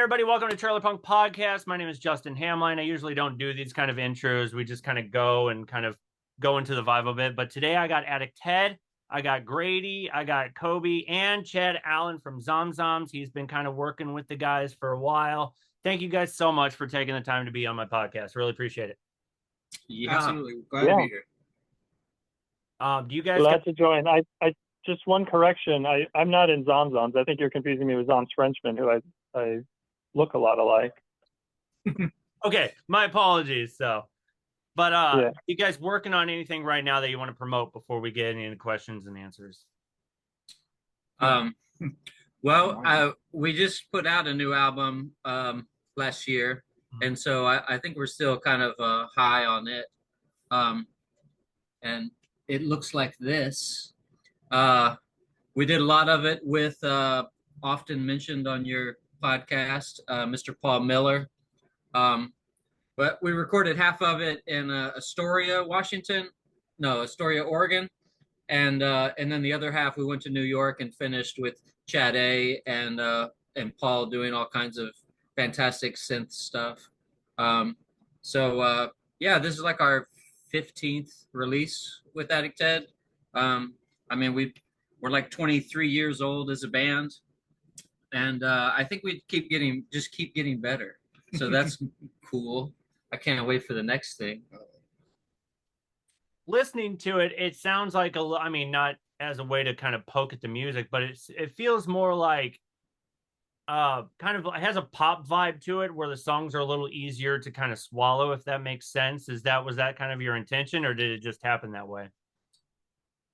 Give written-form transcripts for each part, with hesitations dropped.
everybody, welcome to Trailer Punk Podcast. My name is Justin Hamline. I usually don't do these kind of intros. We just kind of go into the vibe a bit. But today I got Addict Ted, I got Grady, I got Kobe, and Chad Allen from Zomzoms. He's been kind of working with the guys for a while. Thank you guys so much for taking the time to be on my podcast. Really appreciate it. Yeah, absolutely. Glad to be here. Do you guys glad to join? I just one correction. I'm not in Zomzoms. I think you're confusing me with Zoms Frenchman, who I look a lot alike. Okay, my apologies. You guys working on anything right now that you want to promote before we get into questions and answers? We just put out a new album last year, and so I think we're still kind of high on it. And it looks like this. We did a lot of it with often mentioned on your podcast, Mr. Paul Miller. But we recorded half of it in Astoria, Oregon. And then the other half we went to New York and finished with Chad A and Paul doing all kinds of fantastic synth stuff. This is like our 15th release with Addict Ted. We're like 23 years old as a band, and I think we keep getting better. So that's cool. I can't wait for the next thing. Listening to it, it sounds like not as a way to kind of poke at the music, but it feels more like it has a pop vibe to it, where the songs are a little easier to kind of swallow, if that makes sense. Was that kind of your intention, or did it just happen that way?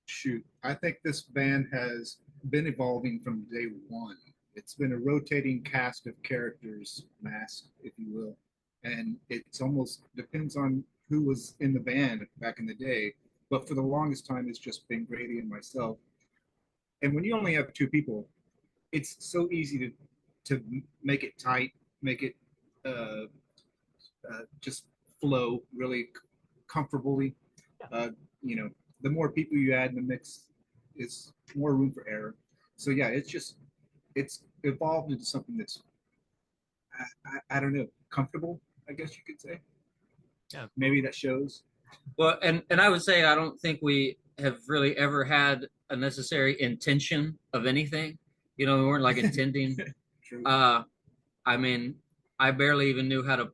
Shoot, I think this band has been evolving from day one. It's been a rotating cast of characters, masked, if you will, and it's almost depends on who was in the band back in the day. But for the longest time, it's just been Grady and myself. And when you only have two people, it's so easy to make it tight, make it just flow really comfortably. The more people you add in the mix, it's more room for error. So yeah, it's evolved into something that's I don't know, comfortable, I guess you could say. Yeah, maybe that shows. Well, and I would say I don't think we have really ever had a necessary intention of anything. We weren't like intending. True. I barely even knew how to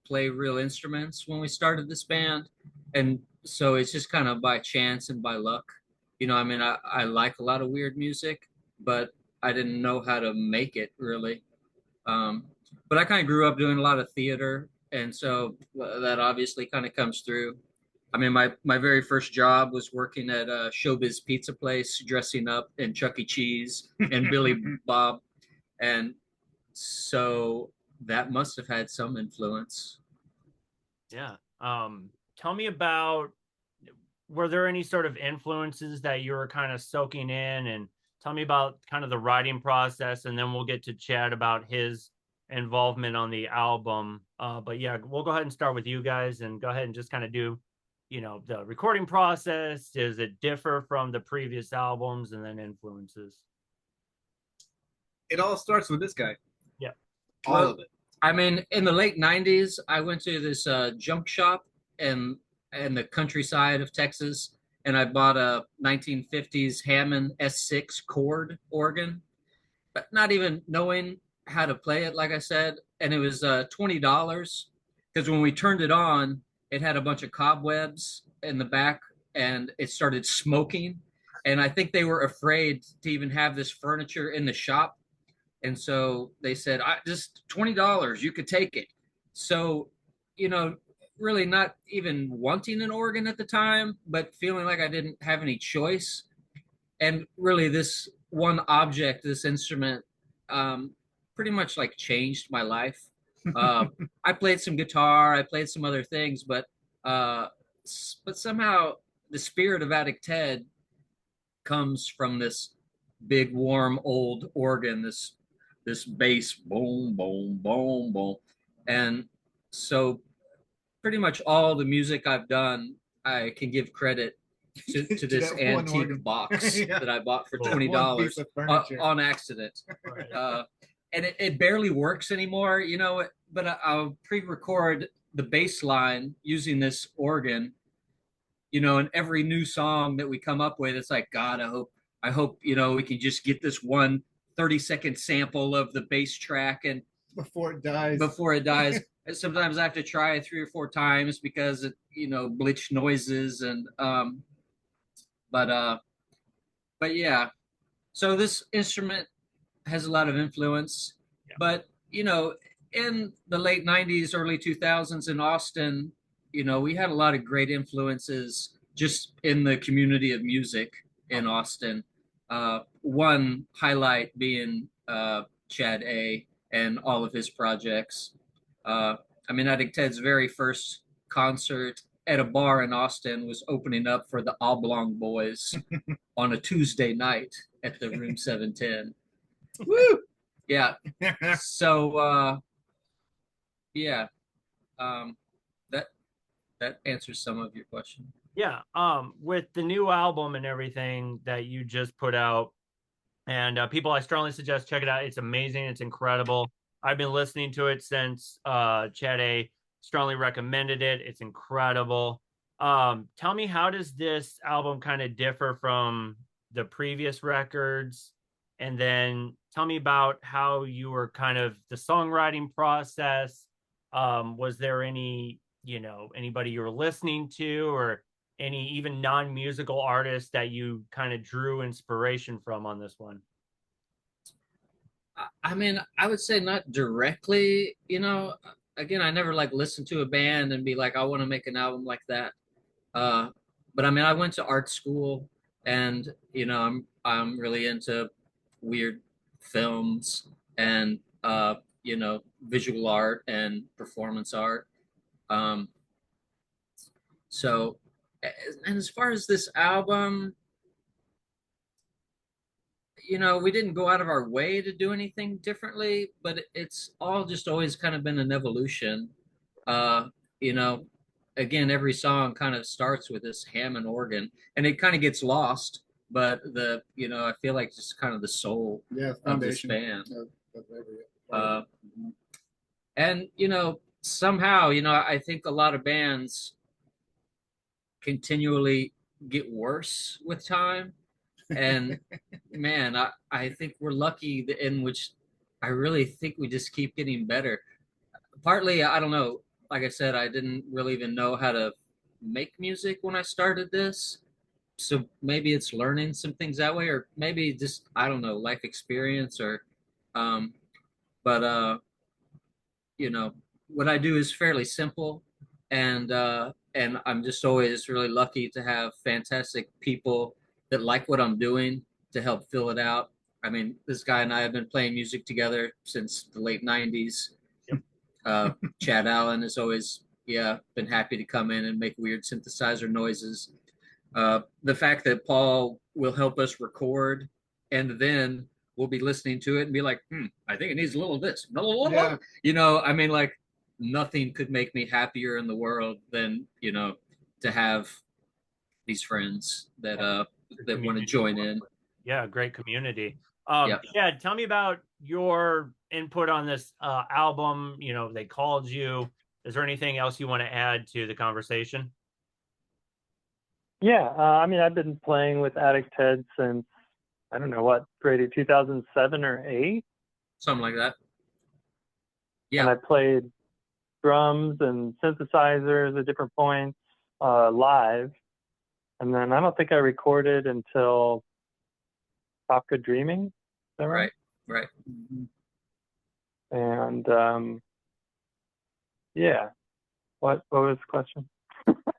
play real instruments when we started this band, and so it's just kind of by chance and by luck. I like a lot of weird music, but I didn't know how to make it really. But I kind of grew up doing a lot of theater, and so that obviously kind of comes through. My very first job was working at a Showbiz Pizza place, dressing up in Chuck E. Cheese and Billy Bob, and so that must have had some influence. Yeah. Tell me about, were there any sort of influences that you were kind of soaking in, and tell me about kind of the writing process, and then we'll get to chat about his involvement on the album. But yeah, we'll go ahead and start with you guys and go ahead and just kind of do, the recording process. Does it differ from the previous albums, and then influences? It all starts with this guy. Yeah. All of it. In the late 90s, I went to this junk shop in the countryside of Texas, and I bought a 1950s Hammond S6 chord organ, but not even knowing how to play it, like I said. And it was $20, because when we turned it on, it had a bunch of cobwebs in the back, and it started smoking. And I think they were afraid to even have this furniture in the shop. And so they said, just $20, you could take it. So, really not even wanting an organ at the time, but feeling like I didn't have any choice. And really this one object, this instrument, pretty much like changed my life. I played some guitar, I played some other things, but somehow the spirit of Addict Ted comes from this big, warm, old organ, this bass, boom, boom, boom, boom. And so pretty much all the music I've done, I can give credit to this antique box that I bought for $20 on accident. Right. and it barely works anymore, you know. But I'll pre-record the bass line using this organ, you know, and every new song that we come up with, it's like, God, I hope, you know, we can just get this one 30-second sample of the bass track and before it dies. before it dies. And sometimes I have to try it 3 or 4 times because it, you know, glitch noises and but uh but yeah. So this instrument has a lot of influence, Yeah. but you know, in the late 90s, early 2000s in Austin, you know, we had a lot of great influences just in the community of music in Austin. One highlight being Chad A and all of his projects. Uh, I mean, I think Ted's very first concert at a bar in Austin was opening up for the Oblong Boys on a Tuesday night at the Room 710. Woo! Yeah. So yeah, um, that that answers some of your question. Yeah. With the new album and everything that you just put out, and people, I strongly suggest check it out. It's amazing. It's incredible. I've been listening to it since Chad A strongly recommended it. It's incredible. Tell me, how does this album kind of differ from the previous records? And then tell me about how you were kind of the songwriting process. Was there any, you know, anybody you were listening to, or any even non-musical artists that you kind of drew inspiration from on this one? I mean, I would say not directly. You know, again, I never like listened to a band and be like, I want to make an album like that. Uh, but I mean, I went to art school, and you know, I'm really into weird films and you know, visual art and performance art. Um, so, and as far as this album, you know, we didn't go out of our way to do anything differently, but it's all just always kind of been an evolution. Uh, you know, again, every song kind of starts with this Hammond organ, and it kind of gets lost. But the, you know, I feel like just kind of the soul Yeah, of this foundation band. of every. Uh, and you know, somehow, you know, I think a lot of bands continually get worse with time. And man, I think we're lucky in which I really think we just keep getting better. Partly, I don't know. Like I said, I didn't really even know how to make music when I started this. So maybe it's learning some things that way, or maybe just, I don't know, life experience or, um, but, you know, what I do is fairly simple, and I'm just always really lucky to have fantastic people that like what I'm doing to help fill it out. I mean, this guy and I have been playing music together since the late 90s. Yep. Chad Allen has always, yeah, been happy to come in and make weird synthesizer noises. The fact that Paul will help us record, and then we'll be listening to it and be like, I think it needs a little of this. Yeah. You know, I mean, like, nothing could make me happier in the world than, you know, to have these friends that want to join in. Yeah, great community. Yeah. Yeah, tell me about your input on this album. You know, they called you. Is there anything else you want to add to the conversation? Yeah, I mean, I've been playing with Addict Ted since, I don't know what, Grady, 2007 or 8? Something like that. And Yeah. I played drums and synthesizers at different points live. And then I don't think I recorded until Kafka Dreaming. Is that right? Right. And yeah, what was the question?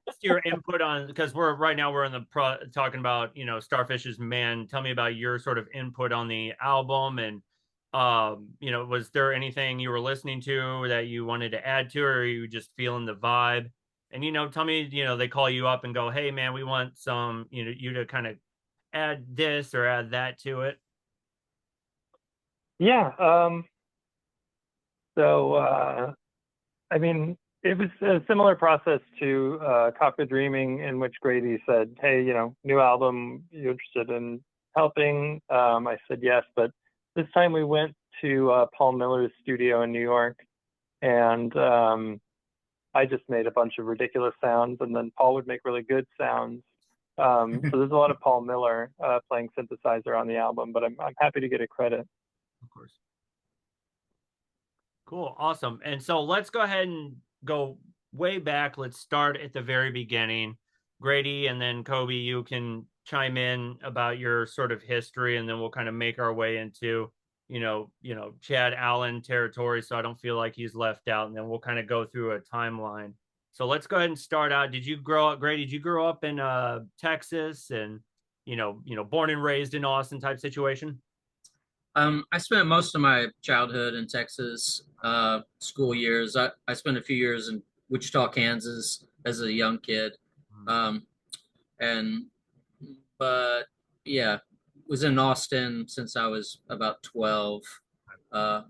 Just your input on, because we're right now we're in the talking about, you know, Starfish's Man. Tell me about your sort of input on the album, and you know, was there anything you were listening to that you wanted to add to, or are you just feeling the vibe? And you know, tell me, you know, they call you up and go, hey man, we want some, you know, you to kind of add this or add that to it. Yeah. So I mean, it was a similar process to Kafka Dreaming, in which Grady said, hey, you know, new album, you interested in helping? I said yes, but this time we went to Paul Miller's studio in New York, and I just made a bunch of ridiculous sounds, and then Paul would make really good sounds. So there's a lot of Paul Miller playing synthesizer on the album, but I'm happy to get a credit. Of course. Cool. Awesome. And so let's go ahead and go way back. Let's start at the very beginning. Grady and then Kobe, you can chime in about your sort of history, and then we'll kind of make our way into, Chad Allen territory, so I don't feel like he's left out, and then we'll kind of go through a timeline. So let's go ahead and start out. Grady, did you grow up in Texas and, born and raised in Austin type situation? I spent most of my childhood in Texas, school years. I spent a few years in Wichita, Kansas as a young kid. But yeah, was in Austin since I was about 12 I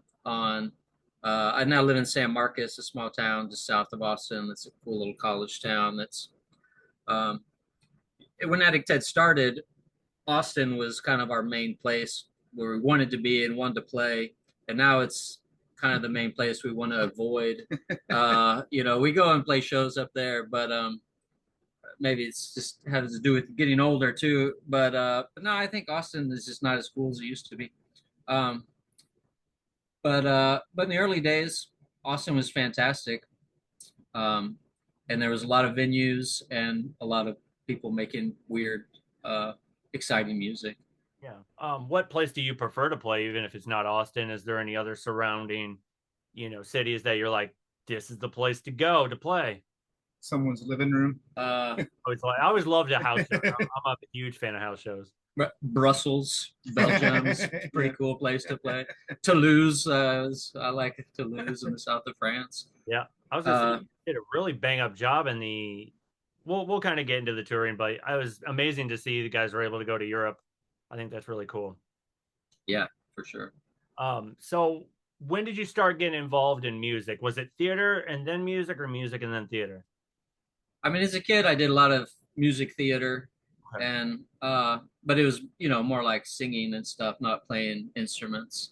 now live in San Marcos, a small town just south of Austin. That's a cool little college town. When Attic Ted started, Austin was kind of our main place where we wanted to be and wanted to play. And now it's kind of the main place we want to avoid. We go and play shows up there, but maybe it's just has to do with getting older too. But no, I think Austin is just not as cool as it used to be. But in the early days, Austin was fantastic. And there was a lot of venues and a lot of people making weird, exciting music. Yeah. What place do you prefer to play, even if it's not Austin? Is there any other surrounding, cities that you're like, this is the place to go to play? Someone's living room. I always loved a house show. I'm a huge fan of house shows. Brussels, Belgium is a pretty cool place to play. Toulouse, I like Toulouse in the south of France. Yeah, I was gonna say, you did a really bang up job in the. We'll kind of get into the touring, but it was amazing to see the guys were able to go to Europe. I think that's really cool. Yeah, for sure. So when did you start getting involved in music? Was it theater and then music, or music and then theater? I mean, as a kid, I did a lot of music theater, Okay. and but it was more like singing and stuff, not playing instruments.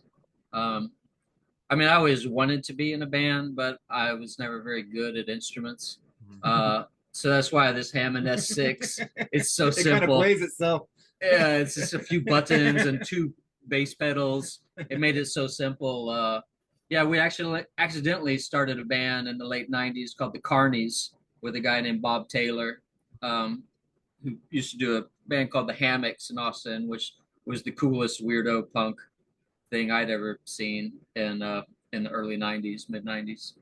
I mean, I always wanted to be in a band, but I was never very good at instruments. So that's why this Hammond S6, it's so simple. It kind of plays itself. Yeah, it's just a few buttons and two bass pedals. It made it so simple. Yeah, we actually accidentally started a band in the late 90s called the Carnies with a guy named Bob Taylor, who used to do a band called the Hammocks in Austin, which was the coolest weirdo punk thing I'd ever seen in the early 90s, mid 90s.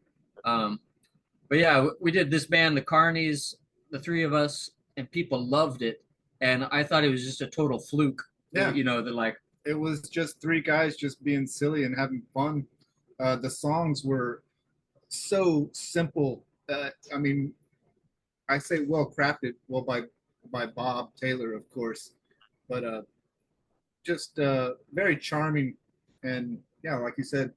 But yeah, we did this band, the Carnies, the three of us, and people loved it. And I thought it was just a total fluke. Yeah. It was just three guys just being silly and having fun. The songs were so simple. I mean, I say well crafted, by Bob Taylor, of course, but just very charming, and yeah, like you said,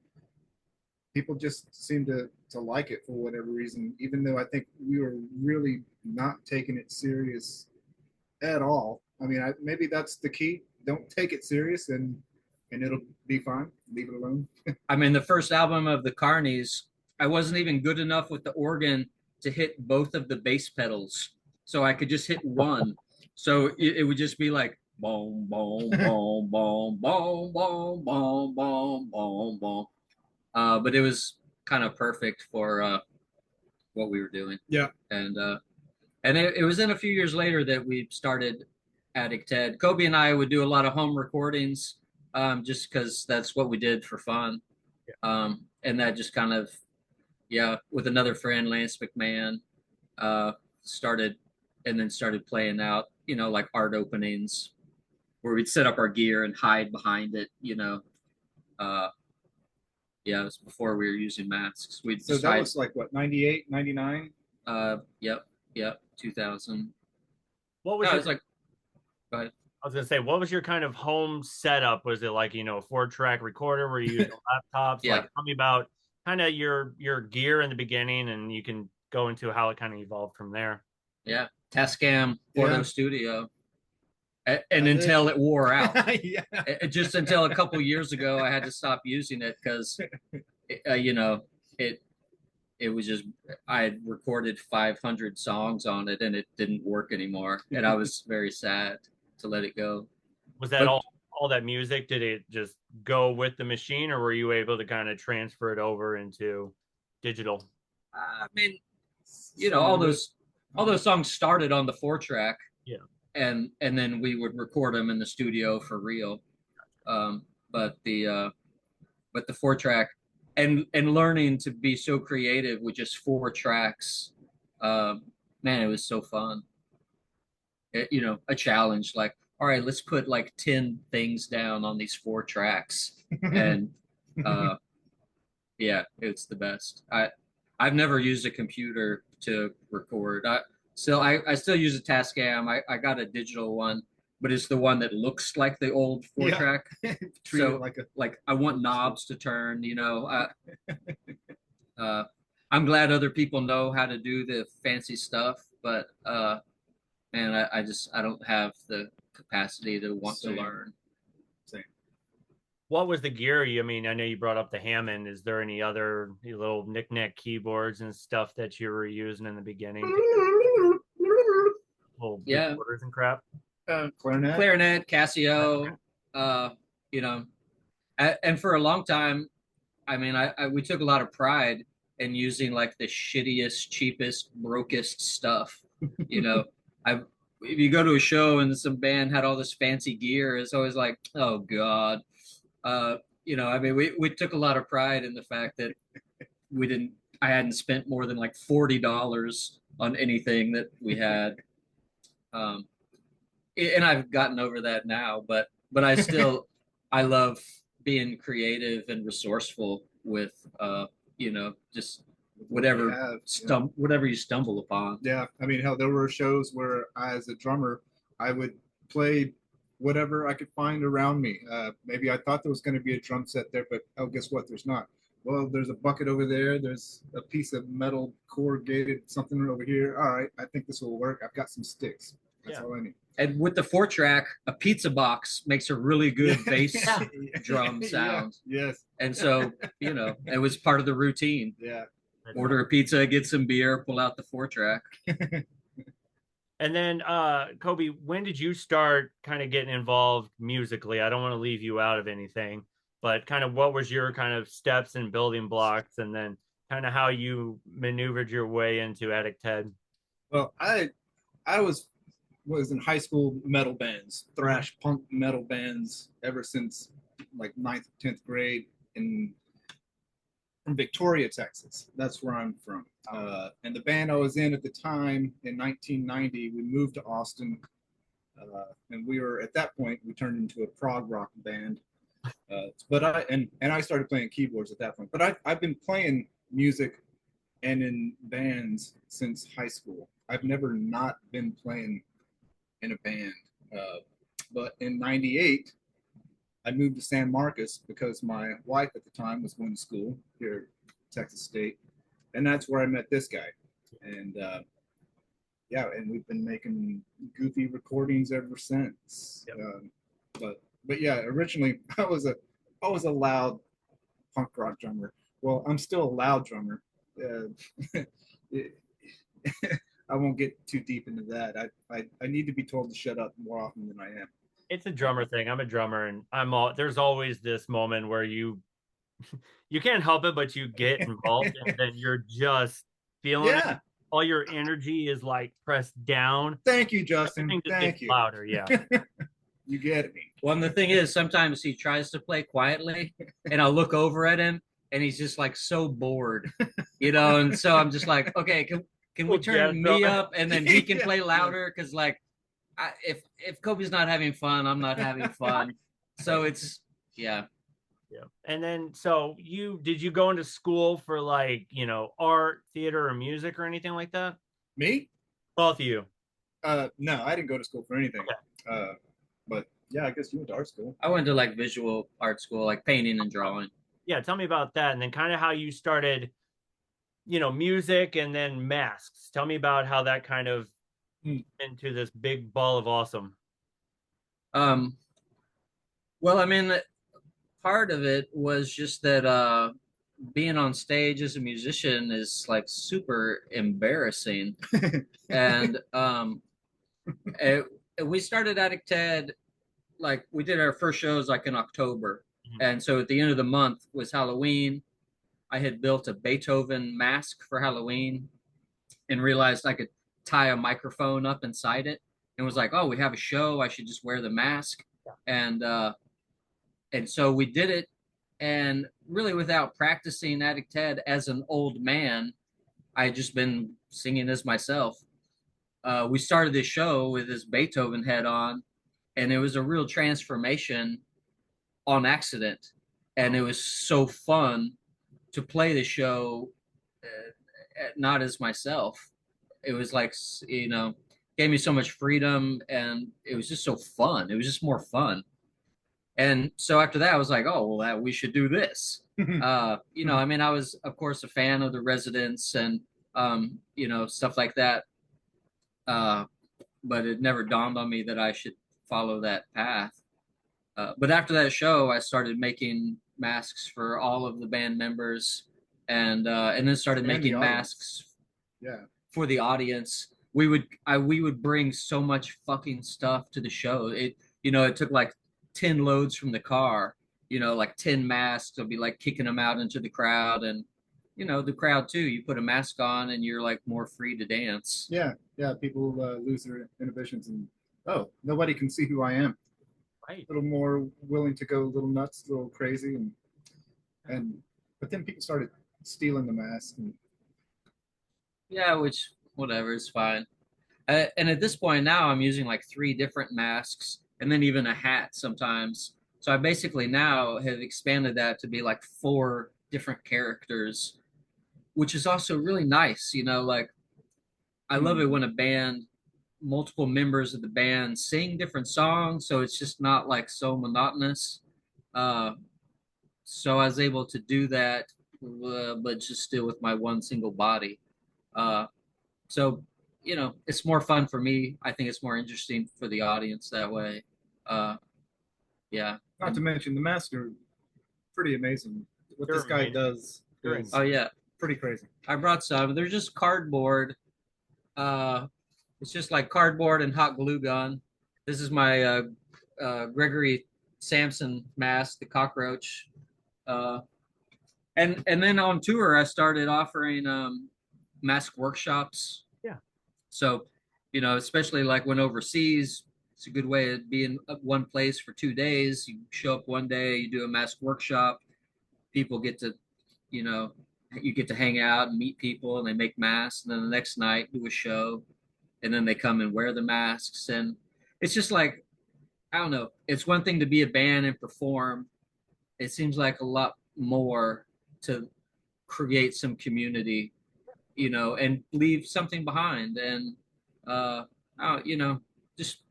people just seem to like it for whatever reason, even though I think we were really not taking it serious at all. I mean, maybe that's the key. Don't take it serious, and it'll be fine. Leave it alone. I mean, the first album of the Carnies, I wasn't even good enough with the organ to hit both of the bass pedals, so I could just hit one. So it would just be like boom, boom, boom, boom, boom, boom, boom, boom, boom, boom. But it was kind of perfect for what we were doing. Yeah. And it was then a few years later that we started Attic Ted. Kobe and I would do a lot of home recordings, just because that's what we did for fun. Yeah. And that just kind of, with another friend, Lance McMahon, started playing out, like art openings where we'd set up our gear and hide behind it, it was before we were using masks. So that was like what, 98, 99? Yep, 2000. What was No, your, it's like, go ahead. I was gonna say, what was your kind of home setup? Was it like, a 4-track recorder where you used laptops? Yeah. Like, tell me about kind of your gear in the beginning, and you can go into how it kind of evolved from there. Yeah, Tascam Photo Yeah. Studio. And That's until it wore out. Yeah. Just until a couple years ago, I had to stop using it because, you know, it it was just I had recorded 500 songs on it and it didn't work anymore, and I was very sad to let it go. Was that But all that music? Did it just go with the machine, or were you able to kind of transfer it over into digital? I mean, you know, Some of it. all those songs started on the 4 track, Yeah. and then we would record them in the studio for real. Um, but the 4 track and learning to be so creative with just 4 tracks, um, man, it was so fun. You know, a challenge like, all right, let's put like 10 things down on these 4 tracks, and uh, yeah, it's the best. I've never used a computer to record. I still use a Tascam. I got a digital one, but it's the one that looks like the old 4 track. Treat So it like a like I want knobs to turn, you know. Uh, I'm glad other people know how to do the fancy stuff, but man, I don't have the capacity to want Same. to learn. same. What was the gear? I mean, I know you brought up the Hammond. Is there any other little knickknack keyboards and stuff that you were using in the beginning? Little Yeah. recorders and crap. Clarinet, Casio, you know, and for a long time, I mean, we took a lot of pride in using like the shittiest, cheapest, brokest stuff. You know, I if you go to a show and some band had all this fancy gear, it's always like, oh God. You know, I mean, we took a lot of pride in the fact that we didn't. I hadn't spent more than like $40 on anything that we had. Um, and I've gotten over that now, but I still I love being creative and resourceful with you know, just whatever whatever you stumble upon. Yeah, I mean, hell, there were shows where I, as a drummer, I would play whatever I could find around me. Maybe I thought there was going to be a drum set there, but oh, guess what? There's not. Well, there's a bucket over there. There's a piece of metal corrugated something over here. All right, I think this will work. I've got some sticks. That's all I need. And with the 4 track, a pizza box makes a really good bass drum sound. Yeah. Yes. And so, you know, it was part of the routine. Yeah. Order a pizza, get some beer, pull out the 4 track. And then, Kobe, when did you start kind of getting involved musically? I don't want to leave you out of anything, but kind of what was your kind of steps and building blocks, and then kind of how you maneuvered your way into Addict Ted? Well, I was in high school metal bands, thrash punk metal bands ever since like 9th, 10th grade from Victoria, Texas. That's where I'm from. And the band I was in at the time in 1990, we moved to Austin. And we were at that point, we turned into a prog rock band. But I started playing keyboards at that point. But I've been playing music and in bands since high school. I've never not been playing in a band. But in '98, I moved to San Marcos because my wife at the time was going to school here at Texas State. And that's where I met this guy. And yeah, and we've been making goofy recordings ever since. Yep. But yeah, originally I was a loud punk rock drummer. Well, I'm still a loud drummer. I won't get too deep into that. I need to be told to shut up more often than I am. It's a drummer thing. I'm a drummer, and there's always this moment where you can't help it, but you get involved, and then you're just feeling it. All your energy is like pressed down. Thank you, Justin. Thank you. Louder, yeah. You get me. Well, and the thing is, sometimes he tries to play quietly, and I'll look over at him, and he's just like so bored, you know. And so I'm just like, okay, can we turn me up, and then he can play louder? Because like, if Kobe's not having fun, I'm not having fun. So it's yeah. And then, so did you go into school for like, art, theater, or music or anything like that? Me? Both of you? No, I didn't go to school for anything. Okay. But yeah, I guess you went to art school. I went to like visual art school, like painting and drawing. Yeah, tell me about that, and then kind of how you started, music and then masks. Tell me about how that kind of into this big ball of awesome. Um, well, I mean, part of it was just that being on stage as a musician is like super embarrassing. And it, we started Attic Ted, like we did our first shows like in October. Mhm. And so at the end of the month was Halloween. I had built a Beethoven mask for Halloween and realized I could tie a microphone up inside it and was like, oh, we have a show. I should just wear the mask. And so we did it. And really, without practicing Attic Ted as an old man, I had just been singing as myself. We started this show with this Beethoven head on, and it was a real transformation on accident. And it was so fun to play the show not as myself. It was like, gave me so much freedom, and it was just so fun. It was just more fun. And so after that, I was like, oh, well, we should do this. I mean, I was, of course, a fan of the Residents and, stuff like that. But it never dawned on me that I should follow that path. But after that show, I started making masks for all of the band members, and then started And making the audience. masks Yeah. for the audience. We would bring so much fucking stuff to the show. It took like 10 loads from the car, like 10 masks. I'll be like kicking them out into the crowd, and the crowd too. You put a mask on and you're like more free to dance. Yeah. People lose their inhibitions and nobody can see who I am. Right. A little more willing to go a little nuts, a little crazy, but then people started stealing the mask. And Yeah, which whatever, it's fine. And at this point now, I'm using like 3 different masks and then even a hat sometimes. So I basically now have expanded that to be like 4 different characters, which is also really nice. Like I love it when a band, multiple members of the band sing different songs, so it's just not like so monotonous. Uh, so I was able to do that, but just still with my one single body. Uh, so it's more fun for me. I think it's more interesting for the audience that way. Uh, yeah. not to mention the masks are pretty amazing. What They're this guy amazing. does They're is Oh yeah. pretty crazy. I brought some. They're just cardboard. It's just like cardboard and hot glue gun. This is my Gregory Sampson mask, the cockroach. And then on tour, I started offering mask workshops. Yeah. So, especially like when overseas, it's a good way to be in one place for 2 days. You show up one day, you do a mask workshop. People get to, you get to hang out and meet people, and they make masks. And then the next night, do a show, and then they come and wear the masks. And it's just like, I don't know. It's one thing to be a band and perform. It seems like a lot more to create some community, and leave something behind, and just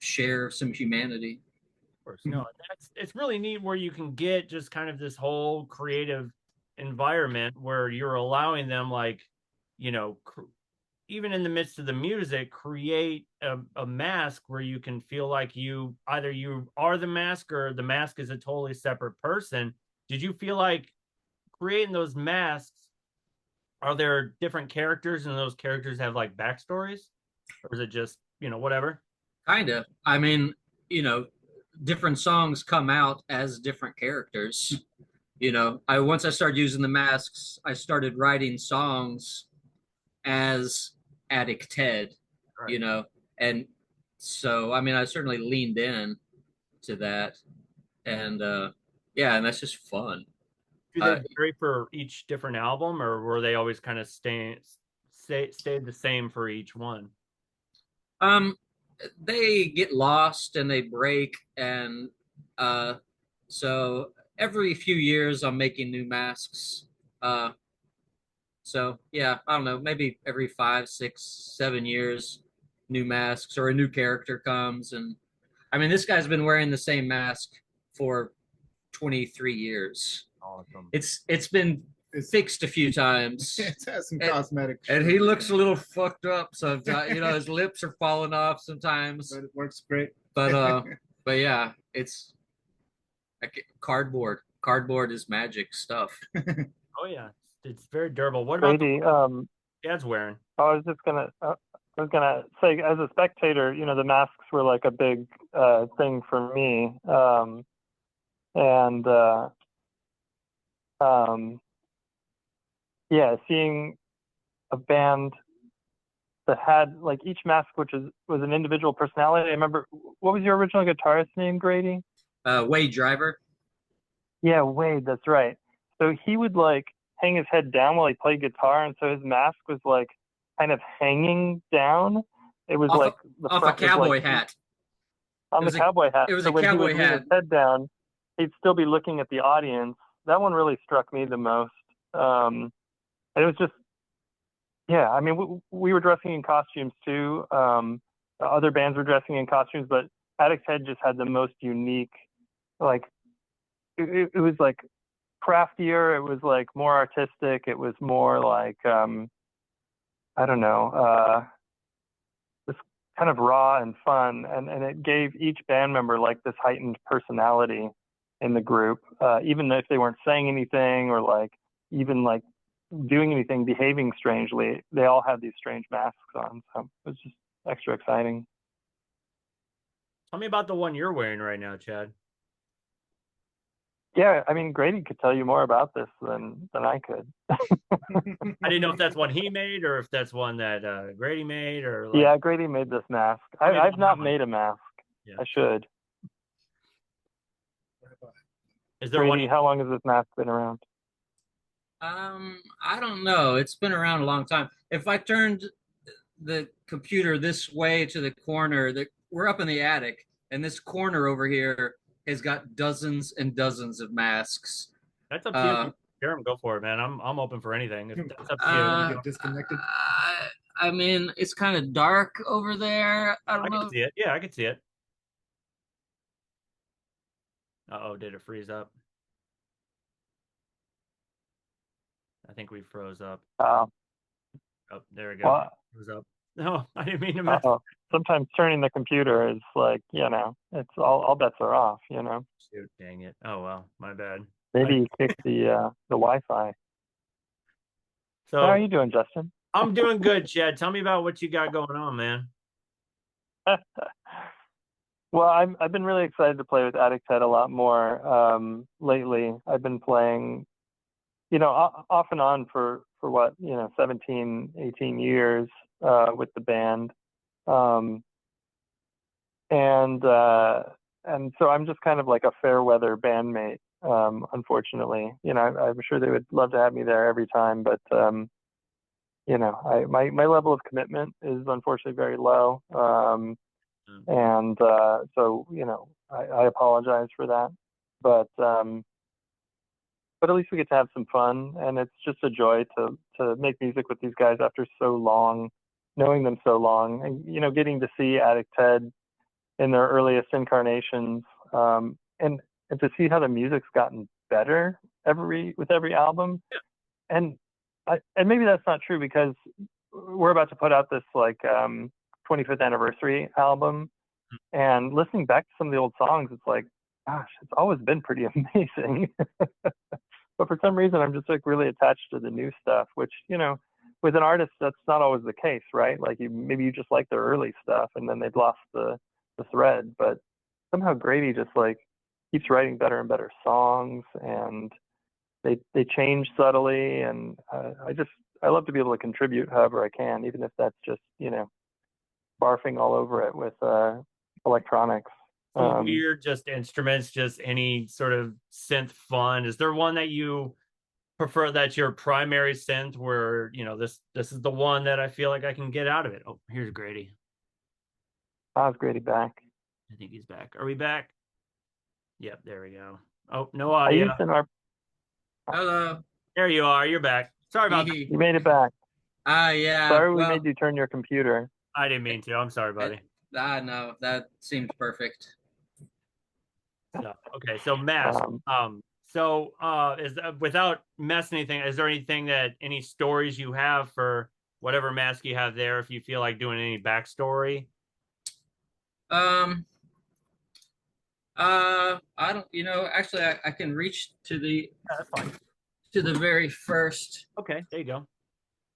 share some humanity. Of course. No, it's really neat where you can get just kind of this whole creative environment where you're allowing them, like, even in the midst of the music, create a mask where you can feel like you are the mask or the mask is a totally separate person. Did you feel like creating those masks, are there different characters and those characters have like backstories, or is it just whatever? Kind of. I mean, different songs come out as different characters. Once I started using the masks, I started writing songs as Attic Ted, Right. And so I mean I certainly leaned in to that, and and that's just fun. Do they vary for each different album, or were they always kind of stayed the same for each one? They get lost and they break, and so every few years I'm making new masks. So yeah, I don't know, maybe every 5, 6, 7 years, new masks or a new character comes. And I mean, this guy's been wearing the same mask for 23 years. Awesome. It's been fixed a few times. It has some cosmetic. And he looks a little fucked up sometimes. His lips are falling off sometimes. But it works great. But But yeah, it's like cardboard. Cardboard is magic stuff. Oh yeah, it's very durable. What about the Grady, dad's wearing? I was gonna say, as a spectator, the masks were like a big thing for me, and um, yeah, seeing a band that had like each mask, which was an individual personality. I remember, what was your original guitarist name, Grady? Wade Driver. Yeah, Wade, that's right. So he would like hang his head down while he played guitar, and so his mask was like kind of hanging down. It was Off like a, the off a front was like cowboy hat. on It the was a cowboy hat. it was So a when he cowboy would lean his hat. head down, he'd still be looking at the audience. That one really struck me the most. And it was just, yeah, I mean, we were dressing in costumes too. Other bands were dressing in costumes, but Addicts Head just had the most unique, like, it was like craftier. It was like more artistic. It was more like, I don't know, this kind of raw and fun. And it gave each band member like this heightened personality in the group, even if they weren't saying anything or like even like doing anything, behaving strangely. They all had these strange masks on. So it was just extra exciting. Tell me about the one you're wearing right now, Chad. Yeah, I mean, Grady could tell you more about this than I could. I didn't know if that's one he made or if that's one that Grady made or like. Yeah, Grady made this mask. Tell me I've about that not one. made a mask. Yeah. I should. Is there Grady, one? how long has this mask been around? I don't know. It's been around a long time. If I turned the computer this way to the corner, we're up in the attic, and this corner over here has got dozens and dozens of masks. That's up to you. If Uh, you share them, go for it, man. I'm open for anything. If that's up to you. uh, Get disconnected. I mean, it's kind of dark over there. I I don't can know. see it. Yeah, I can see it. Uh-oh, did it freeze up? I think we froze up. Uh, Oh, there we go. well, Froze up. No, I didn't mean to mess. sometimes turning the computer is like, it's all bets are off. Shoot, dang it. Oh well, my bad. Maybe you kick the Wi-Fi. So How are you doing, Justin? I'm doing good, Chad. Tell me about what you got going on, man. Well, I've been really excited to play with Addict Head a lot more lately. I've been playing, off and on for what, 17, 18 years with the band. Um, and so I'm just kind of like a fair weather bandmate, unfortunately. I'm sure they would love to have me there every time, but my level of commitment is unfortunately very low. And so I apologize for that, but at least we get to have some fun, and it's just a joy to make music with these guys after so long, knowing them so long, and getting to see Addict Head in their earliest incarnations, and to see how the music's gotten better with every album, and maybe that's not true because we're about to put out this like 25th anniversary album, and listening back to some of the old songs, it's like, gosh, it's always been pretty amazing. But for some reason, I'm just like really attached to the new stuff, which, with an artist, that's not always the case, right? Like maybe you just like their early stuff and then they've lost the thread, but somehow Grady just like keeps writing better and better songs, and they change subtly. And I love to be able to contribute however I can, even if that's just, barfing all over it with electronics. Some weird just instruments, just any sort of synth fun. Is there one that you prefer that's your primary synth where, this is the one that I feel like I can get out of it? Oh, here's Grady. How's Grady back? I think he's back. Are we back? Yep, there we go. Oh, no audio. Hello. There you are. You're back. Sorry about that. You made it back. Yeah. Sorry we made you turn your computer. I didn't mean to. I'm sorry, buddy. No, that seems perfect. So, okay, so mask. Is without messing anything, is there any stories you have for whatever mask you have there? If you feel like doing any backstory, I don't, actually, I can reach Yeah, that's fine. to the very first. Okay, there you go.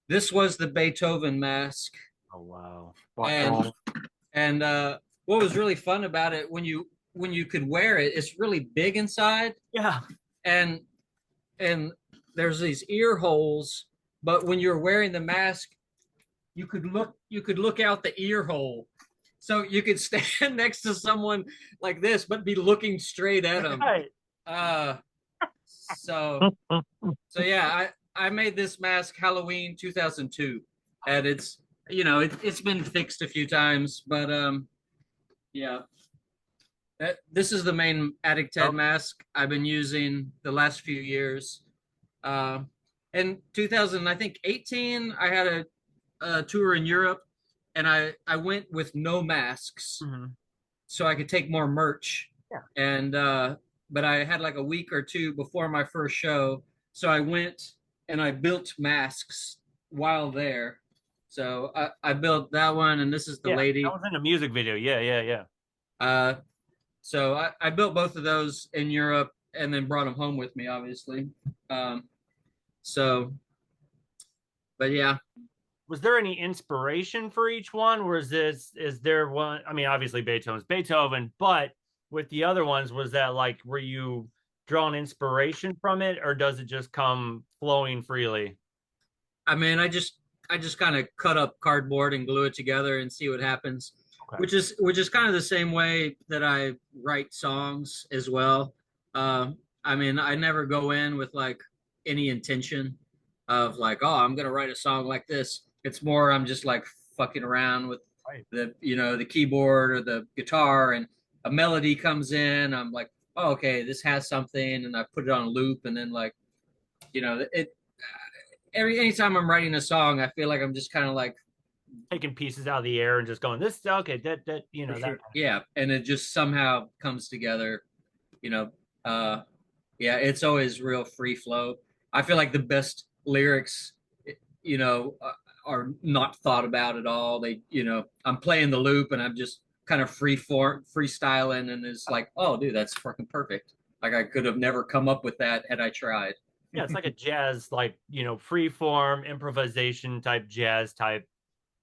This was the Beethoven mask, Oh wow. and what was really fun about it when you could wear it, it's really big inside, Yeah. and and there's these ear holes, but when you're wearing the mask, you could look out the ear hole, so you could stand next to someone like this, but be looking straight at them. Right. Uh, so yeah, I made this mask Halloween 2002, and it's been fixed a few times, but yeah. This is the main Addict Ted mask I've been using the last few years. Uh, in 2000, I think 18, I had a tour in Europe, and I went with no masks Mhm. so I could take more merch. Yeah. And but I had like a week or two before my first show, so I went and I built masks while there. So I built that one, and this is the Yeah, that lady. was in a music video. Yeah, yeah, yeah. Uh, so I built both of those in Europe and then brought them home with me, obviously. Um, so, but yeah, Was there any inspiration for each one? Or is there one? I mean, obviously Beethoven's Beethoven, but with the other ones, was that like, were you drawing inspiration from it, or does it just come flowing freely? I mean, I just kind of cut up cardboard and glue it together and see what happens, Okay. which is kind of the same way that I write songs as well. I mean, I never go in with like any intention of like, oh, I'm gonna write a song like this. It's more I'm just like fucking around with Right. the keyboard or the guitar, and a melody comes in. I'm like, oh, okay, this has something, and I put it on loop, and then like, it anytime I'm writing a song, I feel like I'm just kind of like, Taking pieces out of the air and just going, this okay, that you know for that. sure, yeah, and it just somehow comes together. You know, uh, yeah, it's always real free flow. I feel like the best lyrics, you know, are not thought about at all. I'm playing the loop and I'm just kind of freestyling, and it's like, oh, dude, that's fucking perfect. Like I could have never come up with that had I tried. Yeah, it's like a jazz, like, free form improvisation type jazz type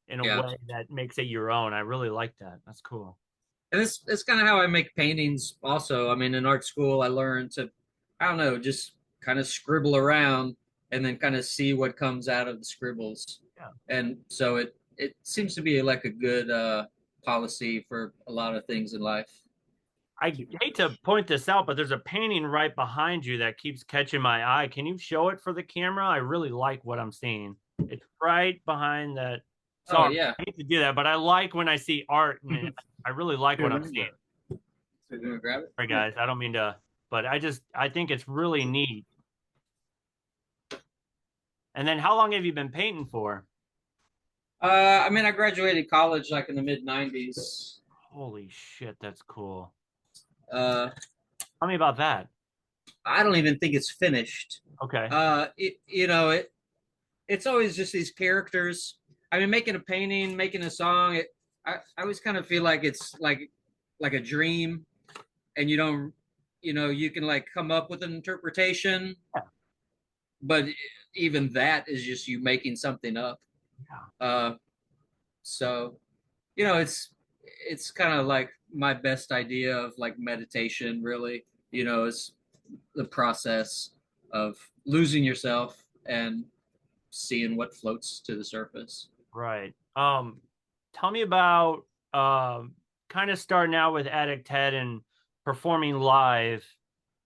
in a Yeah, way that makes it your own. I really like that. That's cool. and it's kind of how I make paintings. Also, I mean, in art school, I learned to, I don't know, just kind of scribble around and then kind of see what comes out of the scribbles. Yeah. And so it seems to be like a good policy for a lot of things in life. I hate to point this out, but there's a painting right behind you that keeps catching my eye. Can you show it for the camera? I really like what I'm seeing. It's right behind that. Oh Sorry, yeah, I hate to do that, but I like when I see art, and I really like what I'm seeing. so you gonna grab it? Sorry, guys. I don't mean to, but I think it's really neat. And then how long have you been painting for? I mean, I graduated college like in the mid '90s. Holy shit, that's cool. Uh, Tell me about that. I don't even think it's finished. Okay. It's always just these characters. I mean, making a painting, making a song. I always kind of feel like it's like a dream, and you don't, you can like come up with an interpretation, Yeah. but even that is just you making something up. Yeah. So it's kind of like my best idea of like meditation. Really, is the process of losing yourself and seeing what floats to the surface. Right. Tell me about kind of starting out with Addict Ted and performing live.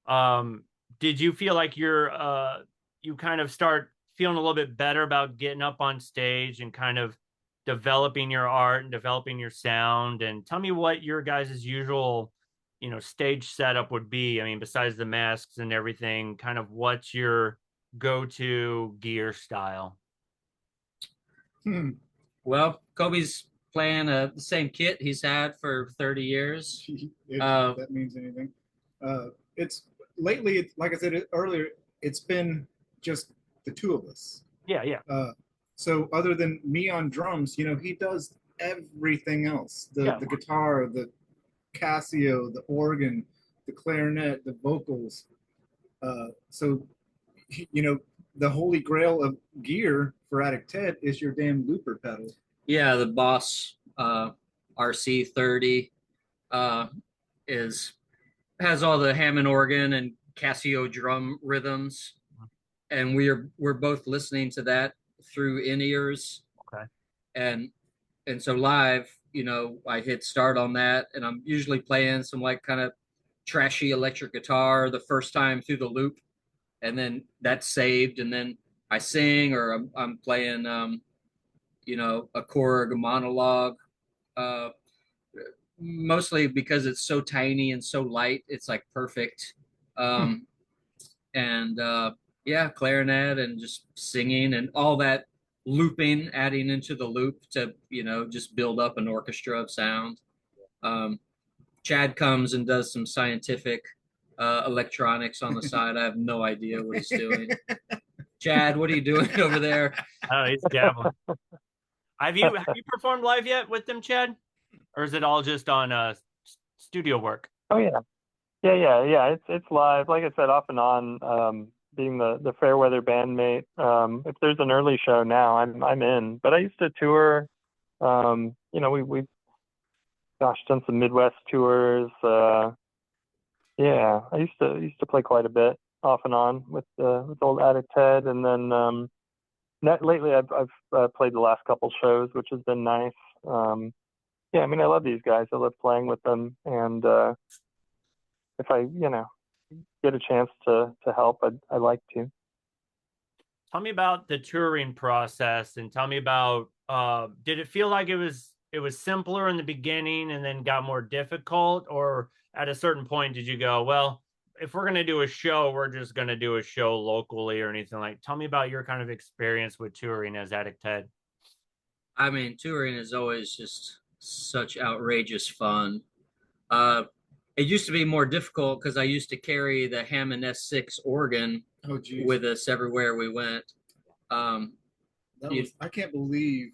Um, did you feel like you kind of start feeling a little bit better about getting up on stage and kind of developing your art and developing your sound? And tell me what your guys' usual, stage setup would be. I mean, besides the masks and everything, kind of what's your go-to gear style? Hmm. Well, Kobe's playing the same kit he's had for 30 years. If Uh, that means anything. It's lately, like I said earlier, it's been just the two of us. Yeah, yeah. So other than me on drums, he does everything else. The Yeah. the guitar, the Casio, the organ, the clarinet, the vocals. So, you know, the holy grail of gear for Addict Ted is your damn looper pedal. Yeah, the Boss RC30 is has all the Hammond organ and Casio drum rhythms, and we're both listening to that through in-ears. Okay. And so live, you know, I hit start on that, and I'm usually playing some like kind of trashy electric guitar the first time through the loop, and then that's saved, and then I sing, or I'm playing you know, a Korg monologue. Uh, Mostly because it's so tiny and so light, it's like perfect. And yeah, clarinet and just singing and all that looping, adding into the loop to, you know, just build up an orchestra of sound. Chad comes and does some scientific electronics on the side. I have no idea what he's doing. Chad, what are you doing over there? Oh, he's dabbling. Have you performed live yet with them, Chad? Or is it all just on studio work? Oh yeah, yeah. It's live. Like I said, off and on. Being the Fairweather bandmate. If there's an early show now, I'm in. But I used to tour. You know, we done some Midwest tours. Yeah, I used to play quite a bit off and on with old Addict Ted, and then lately I've played the last couple shows, which has been nice. Yeah, I mean, I love these guys. I love playing with them, and if I, you know, get a chance to help, I'd like to. Tell me about the touring process, and tell me about did it feel like it was simpler in the beginning and then got more difficult, or at a certain point did you go, well, if we're going to do a show, we're just going to do a show locally or anything like? Tell me about your kind of experience with touring as Addict Ted. I mean, touring is always just such outrageous fun. It used to be more difficult because I used to carry the Hammond S6 organ with us everywhere we went. I can't believe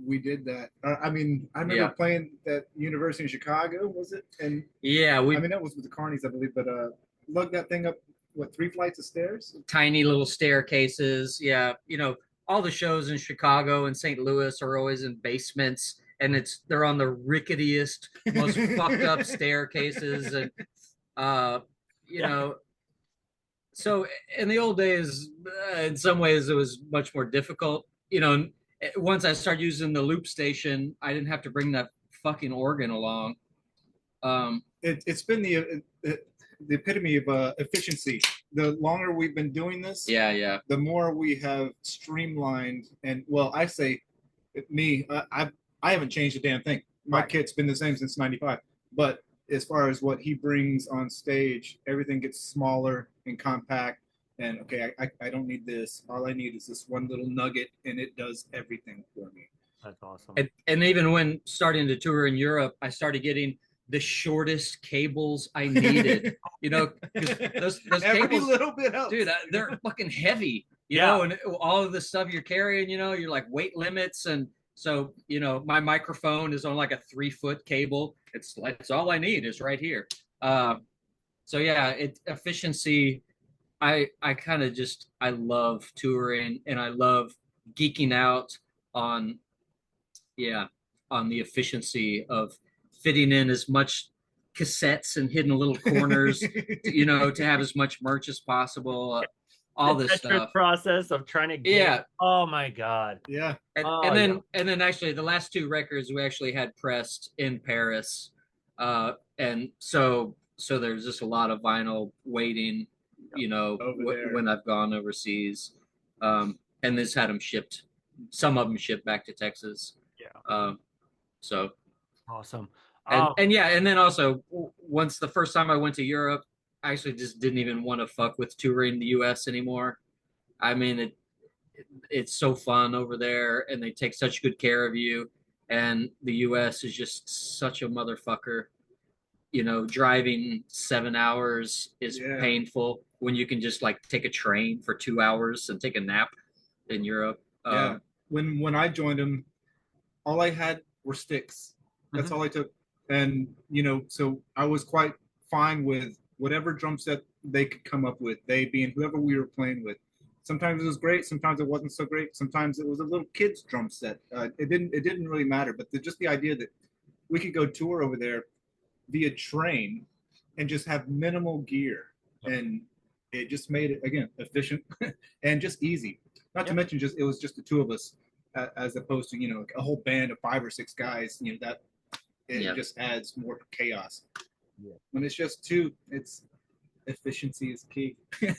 we did that. I mean, I remember playing at University in Chicago, was it? And yeah, I mean, that was with the Carnies, I believe, but lug that thing up, what, 3 flights of stairs? Tiny little staircases. Yeah, you know, all the shows in Chicago and St. Louis are always in basements, and they're on the ricketiest, most fucked up staircases, and you know. So in the old days, in some ways, it was much more difficult. You know, once I started using the loop station, I didn't have to bring that fucking organ along. It's been the epitome of efficiency. The longer we've been doing this, the more we have streamlined. And well, I say, me, I haven't changed a damn thing. My kit's been the same since '95. But as far as what he brings on stage, everything gets smaller and compact. And okay, I don't need this. All I need is this one little nugget, and it does everything for me. That's awesome. And even when starting to tour in Europe, I started getting the shortest cables I needed. You know, those Every cables, little bit helps. dude, they're fucking heavy. You know, and all of the stuff you're carrying, you know, you're like weight limits, and so you know, my microphone is on like a 3-foot cable. It's all I need is right here. So yeah, efficiency. I kind of just, I love touring, and I love geeking out on the efficiency of fitting in as much cassettes and hidden little corners, you know, to have as much merch as possible. All this stuff. Process of trying to get. Oh my god. Yeah. And then actually the last 2 records we actually had pressed in Paris, and so there's just a lot of vinyl waiting, you know, when I've gone overseas, and this had them shipped. Some of them shipped back to Texas. Yeah. So awesome. And then also once the first time I went to Europe, I actually just didn't even want to fuck with touring the U.S. anymore. I mean, it's so fun over there, and they take such good care of you. And the U.S. is just such a motherfucker. You know, driving 7 hours is painful when you can just like take a train for 2 hours and take a nap in Europe. Yeah. When I joined them, all I had were sticks. That's all I took. And, you know, so I was quite fine with whatever drum set they could come up with, they being whoever we were playing with. Sometimes it was great, sometimes it wasn't so great, sometimes it was a little kid's drum set. It didn't really matter, but just the idea that we could go tour over there via train and just have minimal gear, and it just made it again efficient and just easy. Not to mention, just it was just the two of us, as opposed to a whole band of 5 or 6 guys. That it just adds more chaos. Yeah. When it's just two, it's efficiency is key.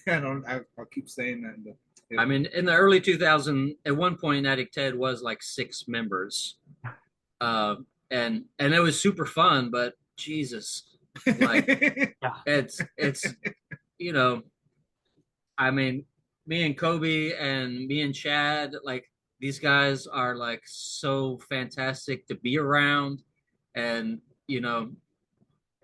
I'll keep saying that. But I mean, in the early 2000s, at one point, Attic Ted was like 6 members, and it was super fun. But Jesus, like it's I mean, me and Kobe and me and Chad, like these guys are like so fantastic to be around, and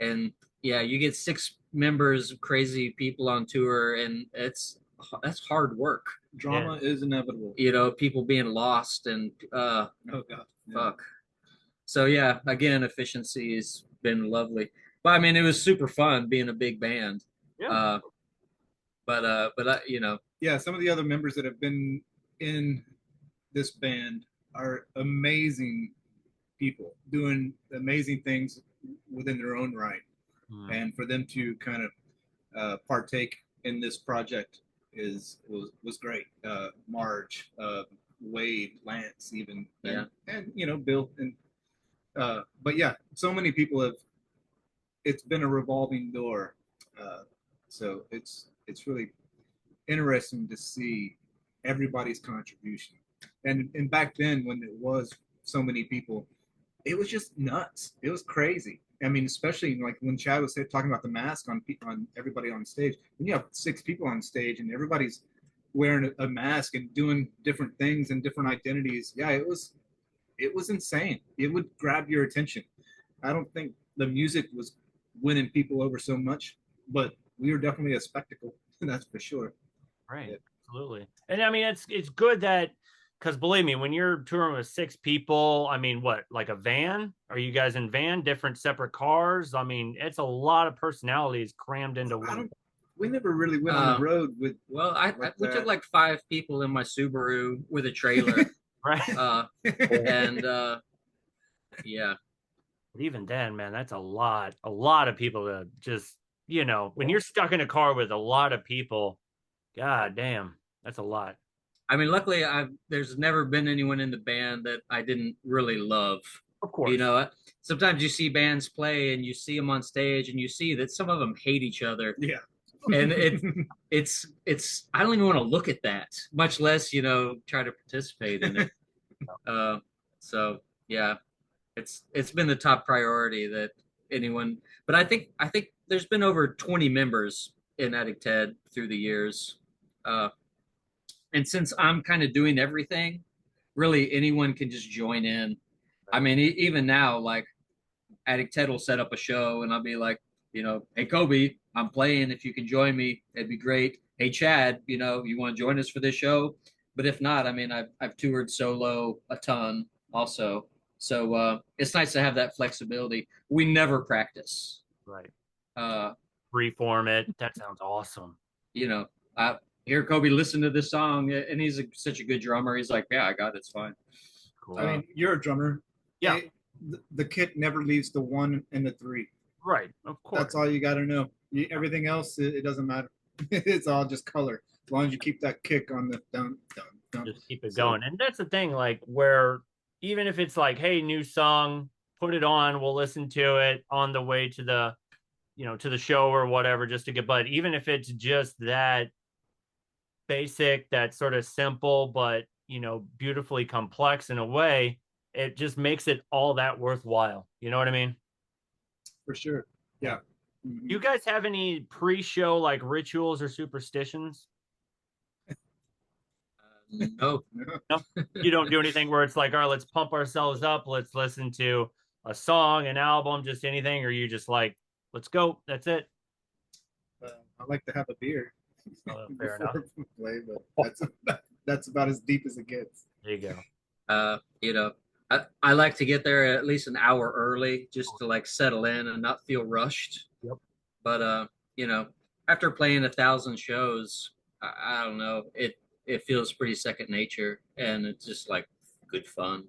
and yeah, you get 6 members of crazy people on tour, and that's hard work. Drama is inevitable. People being lost and oh god, fuck. So yeah, again, efficiency has been lovely. But I mean, it was super fun being a big band. Yeah. But yeah, some of the other members that have been in this band are amazing people doing amazing things within their own right. And for them to kind of partake in this project was great. Marge, Wade, Lance, even, and Bill, and but yeah, so many people have. It's been a revolving door, so it's really interesting to see everybody's contribution. And back then, when it was so many people, it was just nuts. It was crazy. I mean, especially like when Chad was talking about the mask on everybody on stage. When you have 6 people on stage and everybody's wearing a mask and doing different things and different identities, yeah, it was insane. It would grab your attention. I don't think the music was winning people over so much, but we were definitely a spectacle. That's for sure. Right. Yeah. Absolutely. And I mean, it's good that, because believe me, when you're touring with 6 people, I mean, what, like a van? Are you guys in van, different separate cars? I mean, it's a lot of personalities crammed into one. We never really went on the road with. Well, we took like 5 people in my Subaru with a trailer. Right. Yeah. But even then, man, that's a lot of people to just, when you're stuck in a car with a lot of people, god damn, that's a lot. I mean, luckily, there's never been anyone in the band that I didn't really love. Of course. Sometimes you see bands play and you see them on stage and you see that some of them hate each other. Yeah. And it's I don't even want to look at that, much less, try to participate in it. So yeah, it's been the top priority that anyone, but I think there's been over 20 members in Attic Ted through the years. And since I'm kind of doing everything, really anyone can just join in. I mean, even now, like Attic Ted will set up a show and I'll be like, hey, Kobe, I'm playing. If you can join me, it'd be great. Hey, Chad, you want to join us for this show? But if not, I mean, I've toured solo a ton also. So it's nice to have that flexibility. We never practice. Right. Reform it. That sounds awesome. Here, Kobe, listen to this song, and he's such a good drummer. He's like, yeah, I got it. It's fine. Cool. I mean, you're a drummer. Yeah. The kit never leaves the 1 and the 3. Right. Of course. That's all you got to know. Everything else, it doesn't matter. It's all just color. As long as you keep that kick on the dun, dun, dun. Just keep it going. And that's the thing, like, where even if it's like, hey, new song, put it on, we'll listen to it on the way to the, to the show or whatever, just to get, but even if it's just that basic, that sort of simple, but, beautifully complex in a way, it just makes it all that worthwhile. You know what I mean? For sure. Yeah. Mm-hmm. You guys have any pre-show like rituals or superstitions? No. You don't do anything where it's like, all right, let's pump ourselves up, let's listen to a song, an album, just anything, or you just like, let's go, that's it? I like to have a beer. Fair enough. Play, but that's about as deep as it gets. There you go. I like to get there at least an hour early just to like settle in and not feel rushed. Yep. But you know, after playing 1,000 shows, I don't know, it feels pretty second nature, and it's just like good fun.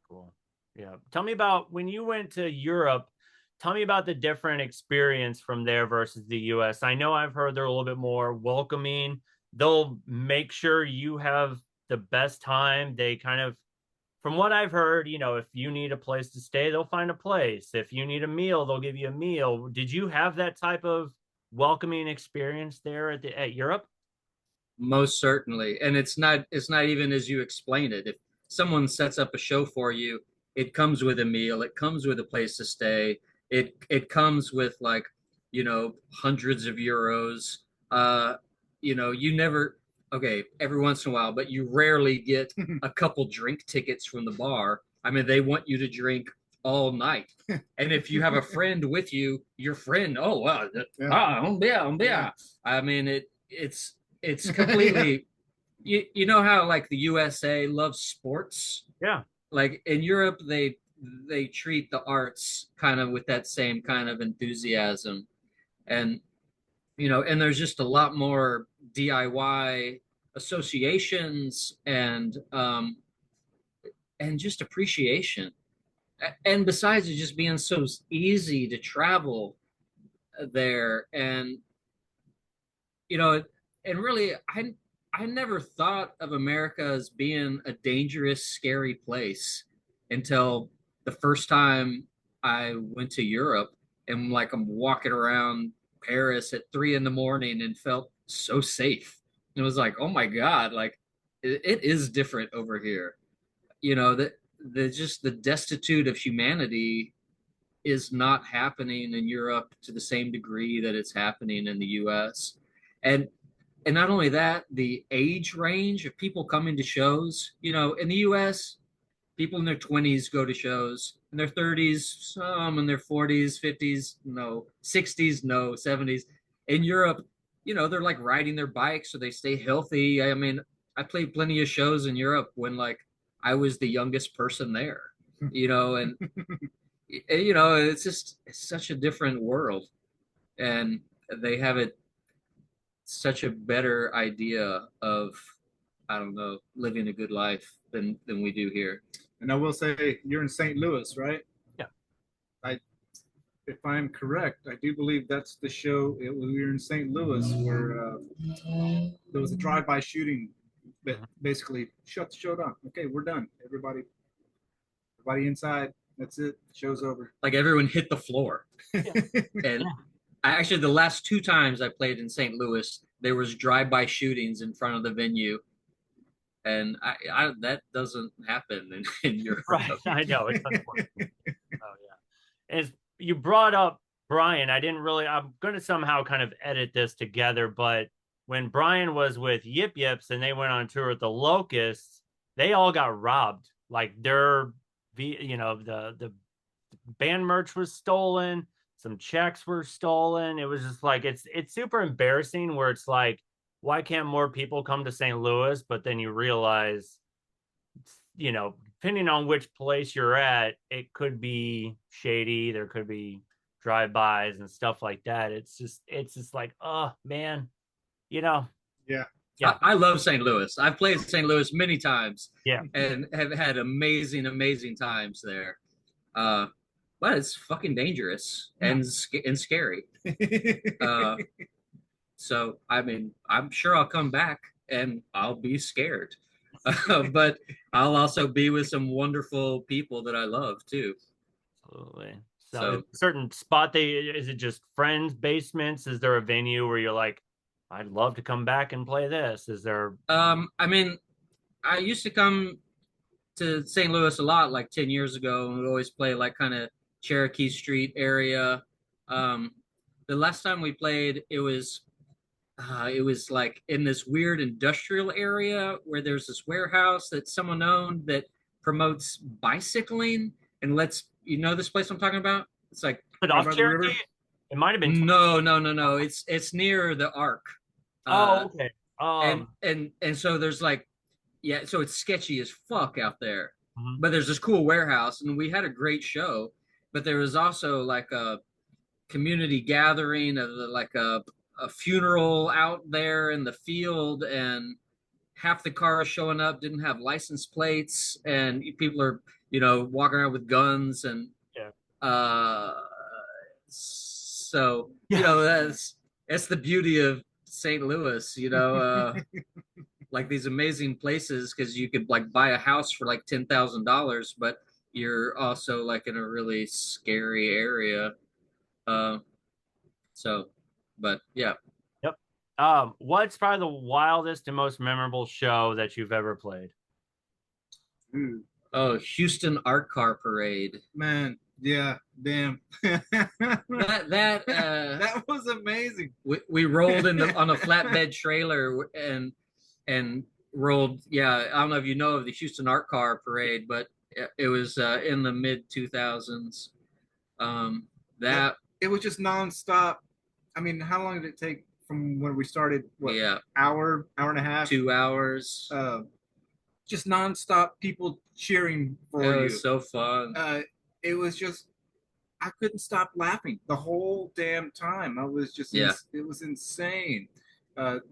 Cool. Yeah. Tell me about when you went to Europe. Tell me about the different experience from there versus the US. I know I've heard they're a little bit more welcoming. They'll make sure you have the best time. They kind of, from what I've heard, if you need a place to stay, they'll find a place. If you need a meal, they'll give you a meal. Did you have that type of welcoming experience there at Europe? Most certainly. And it's not even as you explain it. If someone sets up a show for you, it comes with a meal, it comes with a place to stay. It comes with like, hundreds of euros. You never, okay, every once in a while, but you rarely get a couple drink tickets from the bar. I mean, they want you to drink all night. And if you have a friend with you, your friend, oh wow, yeah. I mean, it's completely you know how like the USA loves sports? Yeah. Like in Europe they treat the arts kind of with that same kind of enthusiasm. And and there's just a lot more DIY associations and just appreciation. And besides it just being so easy to travel there, and you know and really I never thought of America as being a dangerous, scary place until the first time I went to Europe, and like I'm walking around Paris at 3 in the morning and felt so safe. And it was like, oh my God, like it is different over here. The just the destitute of humanity is not happening in Europe to the same degree that it's happening in the US. And and not only that, the age range of people coming to shows, in the US, people in their 20s go to shows, in their 30s, some in their 40s, 50s, no, 60s, no, 70s. In Europe, they're like riding their bikes so they stay healthy. I mean, I played plenty of shows in Europe when like I was the youngest person there, and it's such a different world, and they have it such a better idea of, I don't know, living a good life than we do here. And I will say, you're in St. Louis, right? Yeah. If I'm correct, I do believe that's the show. We were in St. Louis where there was a drive-by shooting that basically shut the show down. Okay, we're done. Everybody inside. That's it. Show's over. Like everyone hit the floor. Yeah. And actually, the last 2 times I played in St. Louis, there was drive-by shootings in front of the venue, and I that doesn't happen in Europe. Right, I know it's unfortunate. Oh yeah, as you brought up Brian, I'm going to somehow kind of edit this together, but when Brian was with Yip Yips and they went on tour with the Locusts, they all got robbed. Like the band merch was stolen. Some checks were stolen. It was just like it's super embarrassing where it's like, why can't more people come to St. Louis? But then you realize, depending on which place you're at, it could be shady. There could be drive-bys and stuff like that. It's just like, oh man, Yeah. Yeah. I love St. Louis. I've played St. Louis many times. Yeah. And have had amazing, amazing times there. But it's fucking dangerous and scary. So, I mean, I'm sure I'll come back and I'll be scared. But I'll also be with some wonderful people that I love too. Absolutely. So certain spot is it just friends, basements? Is there a venue where you're like, I'd love to come back and play this? Is there I mean, I used to come to St. Louis a lot like 10 years ago, and we'd always play like kind of Cherokee Street area. The last time we played, it was like in this weird industrial area where there's this warehouse that someone owned that promotes bicycling and this place I'm talking about? It's like off Cherokee? It might have been no. It's near the Arc. Okay. And so there's like, yeah, so it's sketchy as fuck out there. Mm-hmm. But there's this cool warehouse, and we had a great show. But there was also like community gathering of like a funeral out there in the field, and half the cars showing up didn't have license plates, and people are walking around with guns, and Yeah. so Yeah. that's the beauty of St. Louis, like these amazing places, because you could like buy a house for like $10,000, but you're also like in a really scary area. Uh, so, but yeah. Yep. What's probably the wildest and most memorable show that you've ever played? Ooh, Oh, Houston Art Car Parade. man, yeah, damn. That was amazing. We rolled on a flatbed trailer and rolled. Yeah, I don't know if you know of the Houston Art Car Parade, but it was in the mid 2000s. That It was just nonstop. I mean, how long did it take from when we started? What, yeah, hour and a half? 2 hours. Just nonstop people cheering for It you. was so fun. It was just, I couldn't stop laughing the whole damn time. I was just, Yeah. It was insane.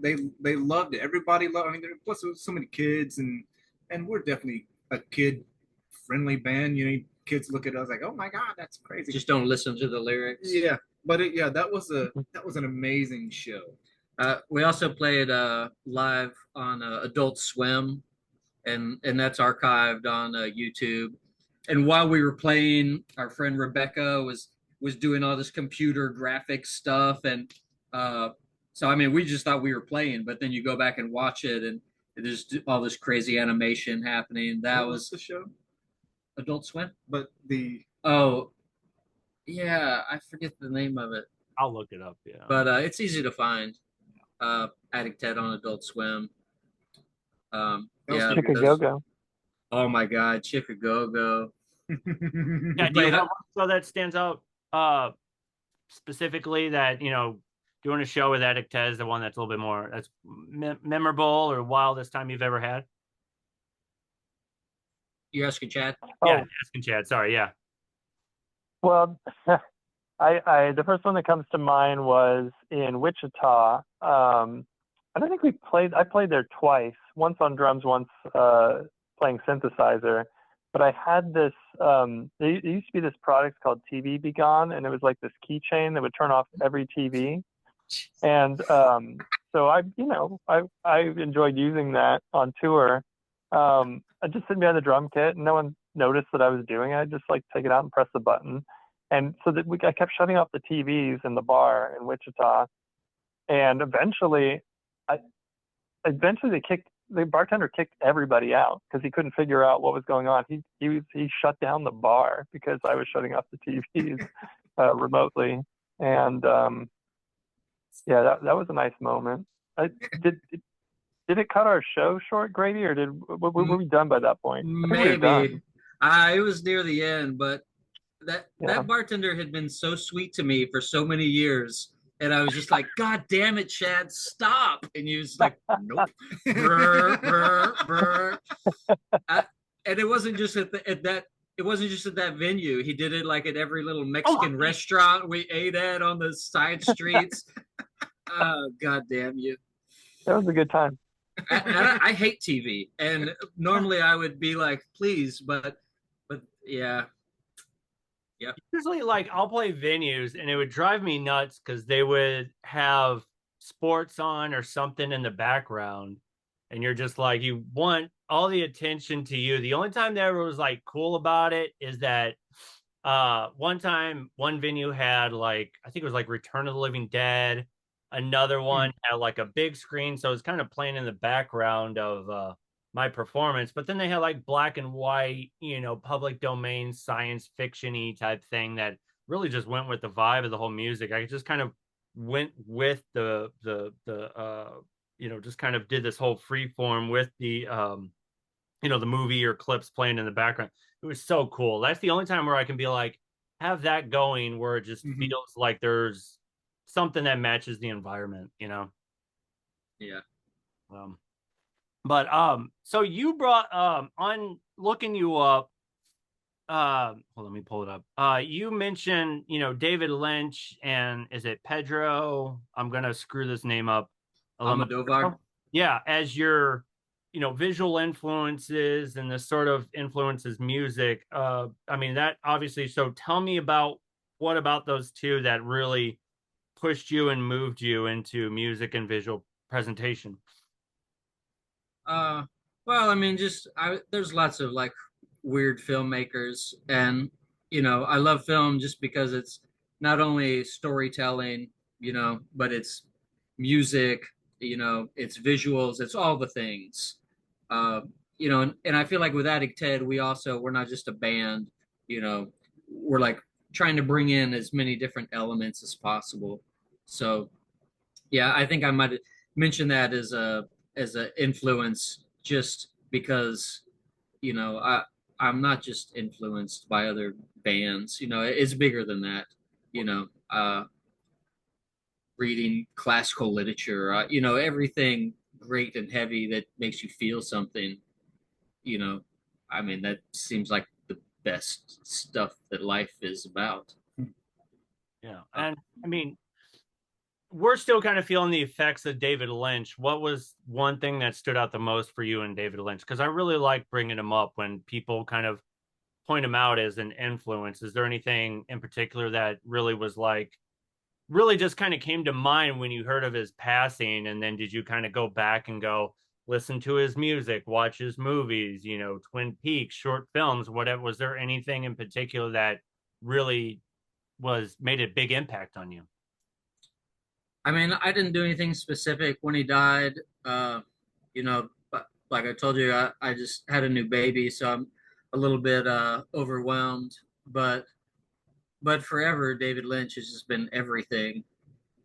They loved it. Everybody loved. I mean, plus there was so many kids, and we're definitely a kid friendly band. Kids look at us like, oh my god, that's crazy. Just don't listen to the lyrics. Yeah, but that was an amazing show. We also played live on Adult Swim, and that's archived on YouTube. And while we were playing, our friend Rebecca was doing all this computer graphics stuff, and so I mean, we just thought we were playing, but then you go back and watch it, and there's all this crazy animation happening. That What was the show, Adult Swim. but Oh, yeah, I forget the name of it, I'll look it up. Yeah. but it's easy to find. Addict Ted on Adult Swim. Yeah, Chicago. oh my God, Chicago. Yeah, do you have one show that stands out specifically that doing a show with Addict Ted is the one that's a little bit more that's memorable or wildest time you've ever had? You're asking Chad? Yeah, asking Chad. Sorry, yeah. Well, I the first one that comes to mind was in Wichita. I don't think I played there twice, once on drums, once playing synthesizer. But I had this, there used to be this product called TV Be Gone, and it was like this keychain that would turn off every TV. And so I enjoyed using that on tour. I just sitting behind the drum kit, and no one noticed that I was doing it. I just like take it out and press the button. And so that I kept shutting off the TVs in the bar in Wichita. And eventually the bartender kicked everybody out because he couldn't figure out what was going on. He shut down the bar because I was shutting off the TVs remotely. And yeah, that was a nice moment. Did it cut our show short, Grady, or were we done by that point? Maybe. It was near the end, but that bartender had been so sweet to me for so many years, and I was just like, God damn it, Chad, stop! And he was like, nope, brr, brr, brr. And it wasn't just at that. It wasn't just at that venue. He did it like at every little Mexican restaurant we ate at on the side streets. Oh, God damn you! That was a good time. I hate TV, and normally I would be like, please, but yeah. Usually, like, I'll play venues, and it would drive me nuts because they would have sports on or something in the background, and you're just like, you want all the attention to you. The only time that ever was like cool about it is that one time one venue had like, I think it was like Return of the Living Dead. Another one had like a big screen, so it was kind of playing in the background of my performance. But then they had like black and white, public domain science fiction-y type thing that really just went with the vibe of the whole music. I just kind of went with the just kind of did this whole free form with the the movie or clips playing in the background. It was so cool. That's the only time where I can be like, have that going where it just feels like there's something that matches the environment, Yeah. But so you brought on looking you up, hold on, let me pull it up. You mentioned, David Lynch, and is it Pedro? I'm gonna screw this name up. Almodovar. Yeah, as your, visual influences and this sort of influences music. I mean, that obviously, so tell me about what about those two that really pushed you and moved you into music and visual presentation? Uh, well, I mean, there's lots of like weird filmmakers, and I love film just because it's not only storytelling, but it's music, it's visuals, it's all the things. Uh, and I feel like with Addict Ted, we're not just a band, we're like trying to bring in as many different elements as possible. So yeah, I think I might mention that as a influence just because I'm not just influenced by other bands. It's bigger than that. You know, uh, Reading classical literature, everything great and heavy that makes you feel something. You know, I mean that seems like the best stuff that life is about. Yeah. Uh, And I mean, we're still kind of feeling the effects of David Lynch. What was one thing that stood out the most for you in David Lynch? Because I really like bringing him up when people kind of point him out as an influence. Is there anything in particular that really was like, really just kind of came to mind when you heard of his passing? And then did you kind of go back and go listen to his music, watch his movies, Twin Peaks, short films, whatever? Was there anything in particular that really was made a big impact on you? I mean, I didn't do anything specific when he died. But like I told you, I just had a new baby, so I'm a little bit overwhelmed. But forever, David Lynch has just been everything.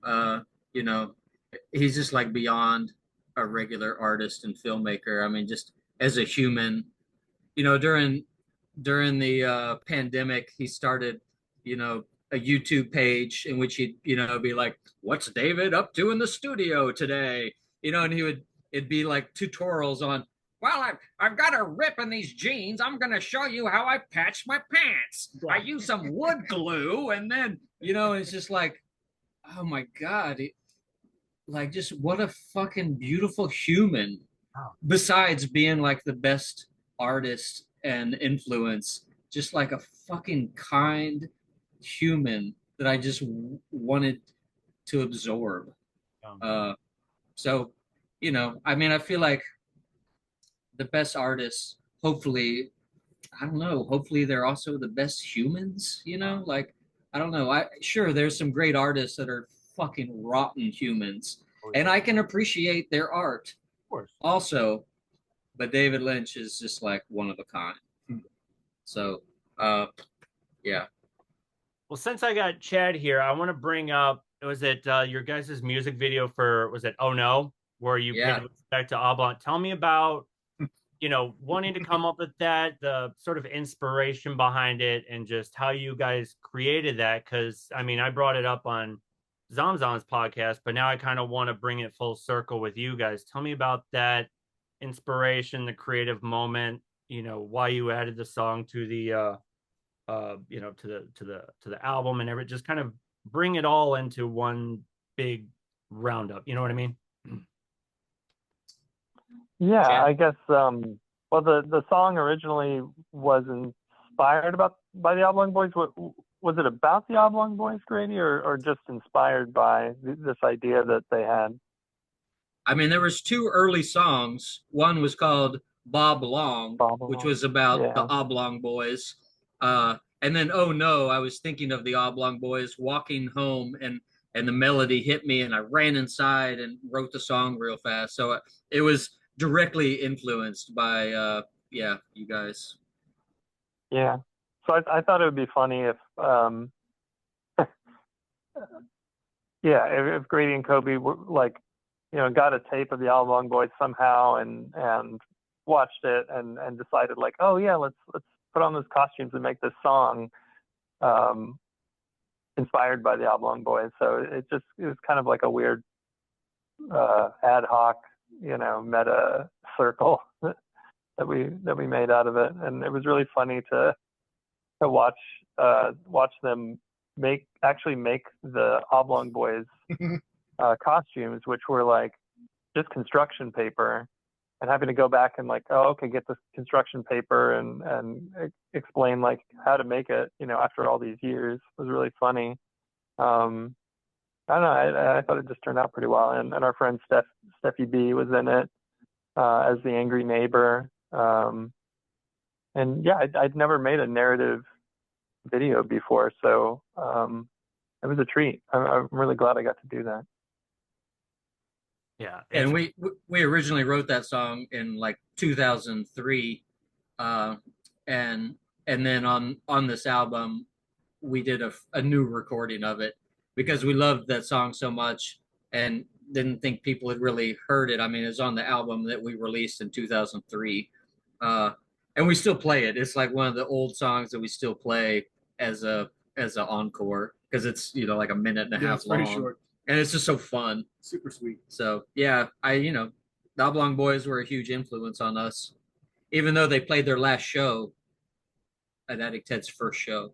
Uh, you know, he's just like beyond a regular artist and filmmaker. I mean, just as a human, during the pandemic, he started, a YouTube page in which he'd, be like, "What's David up to in the studio today?" And it'd be like tutorials on, "Well, I've got a rip in these jeans. I'm gonna show you how I patch my pants. I use some wood glue, and then, it's just like, oh my god, like just what a fucking beautiful human. Wow. Besides being like the best artist and influence, just like a fucking kind human that I just wanted to absorb. Uh, so, I mean, I feel like the best artists, hopefully, I don't know, hopefully they're also the best humans, like, I don't know. Sure, there's some great artists that are fucking rotten humans, and I can appreciate their art Of course. also, but David Lynch is just like one of a kind. So, yeah. Well, since I got Chad here, I want to bring up, was it your guys' music video for, was it Oh No, where you paid Yeah. respect to Oblong? Tell me about, wanting to come up with that, the sort of inspiration behind it, and just how you guys created that. Because, I mean, I brought it up on Zamzam's podcast, but now I kind of want to bring it full circle with you guys. Tell me about that inspiration, the creative moment, why you added the song to the to the album, and just kind of bring it all into one big roundup. You know what I mean? Yeah, Chad? I guess. Well, the song originally was inspired by the Oblong Boys. Was it about the Oblong Boys, Grady, or just inspired by this idea that they had? I mean, there was two early songs. One was called Bob Long, Bob which Along? was about the Yeah. Oblong Boys. And then Oh No, I was thinking of the Oblong Boys walking home, and the melody hit me, and I ran inside and wrote the song real fast. So it was directly influenced by yeah, you guys. Yeah. So I thought it would be funny if yeah, if Grady and Kobe were like, got a tape of the Oblong Boys somehow and watched it and decided like, oh yeah, let's put on those costumes and make this song um, inspired by the Oblong Boys. So it was kind of like a weird ad hoc, meta circle that we made out of it, and it was really funny to to watch them actually make the Oblong Boys costumes, which were like just construction paper, and having to go back and like, oh, okay, get this construction paper and explain like how to make it, after all these years, was really funny. I don't know. I thought it just turned out pretty well, and our friend Steffi B was in it as the angry neighbor. And yeah, I'd never made a narrative video before, so it was a treat. I'm really glad I got to do that. Yeah, And we originally wrote that song in like 2003, and then on this album we did a new recording of it because we loved that song so much and didn't think people had really heard it. I mean, it was on the album that we released in 2003, and we still play it. It's like one of the old songs that we still play as a encore because it's like a minute and a half it's pretty long. short. And it's just so fun. Super sweet. So yeah, the Oblong Boys were a huge influence on us, even though they played their last show at Addict Ted's first show.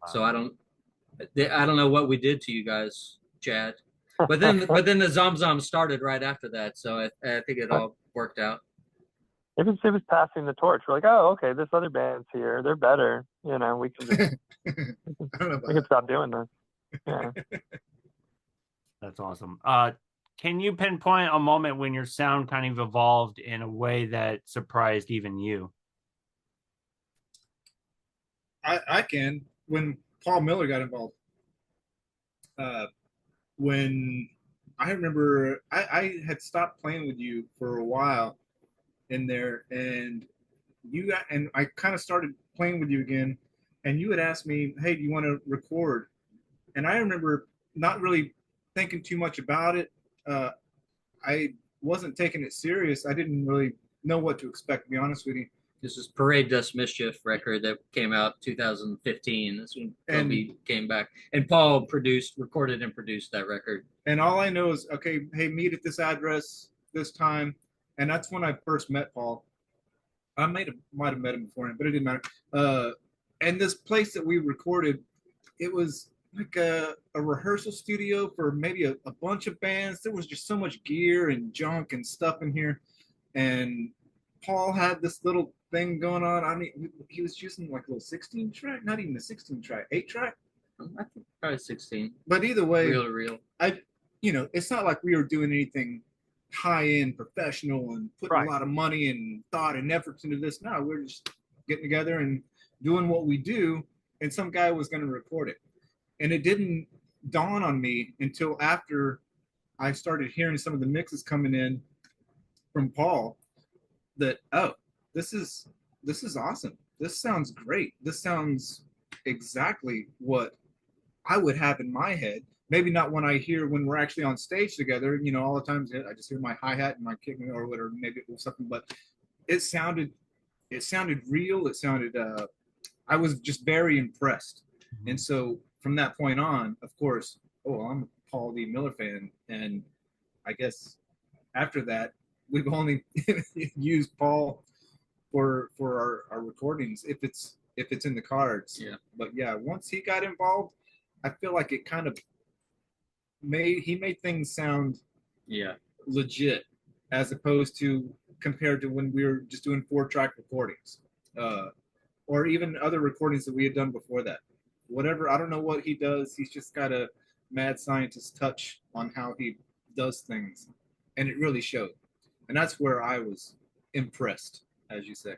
So I don't know what we did to you guys, Chad. But then the Zom started right after that, so I think it all worked out. It was passing the torch. We're like, oh, okay, this other band's here. They're better. We can just, we can stop doing this. Yeah. That's awesome. Can you pinpoint a moment when your sound kind of evolved in a way that surprised even you? I can. When Paul Miller got involved, when I remember I had stopped playing with you for a while in there, and I kind of started playing with you again, and you had asked me, hey, do you want to record? And I remember not really thinking too much about it. I wasn't taking it serious. I didn't really know what to expect, to be honest with you. This is Parade Dust Mischief record that came out 2015. That's when Kobe came back. And Paul recorded and produced that record. And all I know is, okay, hey, meet at this address this time. And that's when I first met Paul. I might have met him beforehand, but it didn't matter. And this place that we recorded, it was like a rehearsal studio for maybe a bunch of bands. There was just so much gear and junk and stuff in here. And Paul had this little thing going on. I mean, he was using like a little 16 track, not even a 16 track, 8 track. I think probably 16. But either way, real to real. It's not like we were doing anything high-end professional and putting a lot of money and thought and efforts into this. No, we're just getting together and doing what we do, and some guy was going to record it. And it didn't dawn on me until after I started hearing some of the mixes coming in from Paul that, oh, this is awesome. This sounds great. This sounds exactly what I would have in my head. Maybe not when we're actually on stage together, all the times I just hear my hi-hat and my kick or whatever, maybe it was something, but it sounded real. It sounded, I was just very impressed. Mm-hmm. And so from that point on, of course, I'm a Paul D. Miller fan. And I guess after that, we've only used Paul for our recordings if it's in the cards. Yeah. But yeah, once he got involved, I feel like it kind of made things sound legit, as opposed to compared to when we were just doing 4-track recordings, or even other recordings that we had done before that. Whatever, I don't know what he does. He's just got a mad scientist touch on how he does things, and it really showed. And that's where I was impressed, as you say.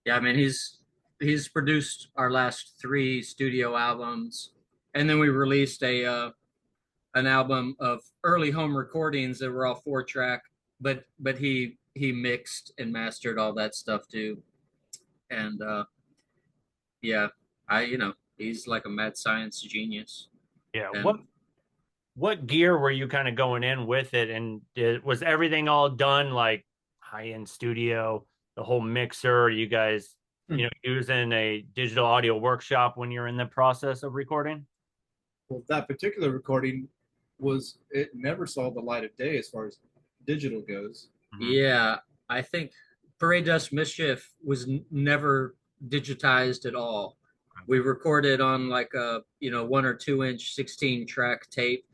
Yeah, I mean, he's produced our last 3 studio albums, and then we released an album of early home recordings that were all 4-track, but he mixed and mastered all that stuff too. And he's like a mad science genius. Yeah. And what gear were you kind of going in with it? And was everything all done like high-end studio, the whole mixer? Are you guys, using a digital audio workshop when you're in the process of recording? Well, that particular recording it never saw the light of day as far as digital goes. Mm-hmm. Yeah, I think Parade Dust Mischief was never digitized at all. We recorded on like a 1 or 2 inch 16 track tape,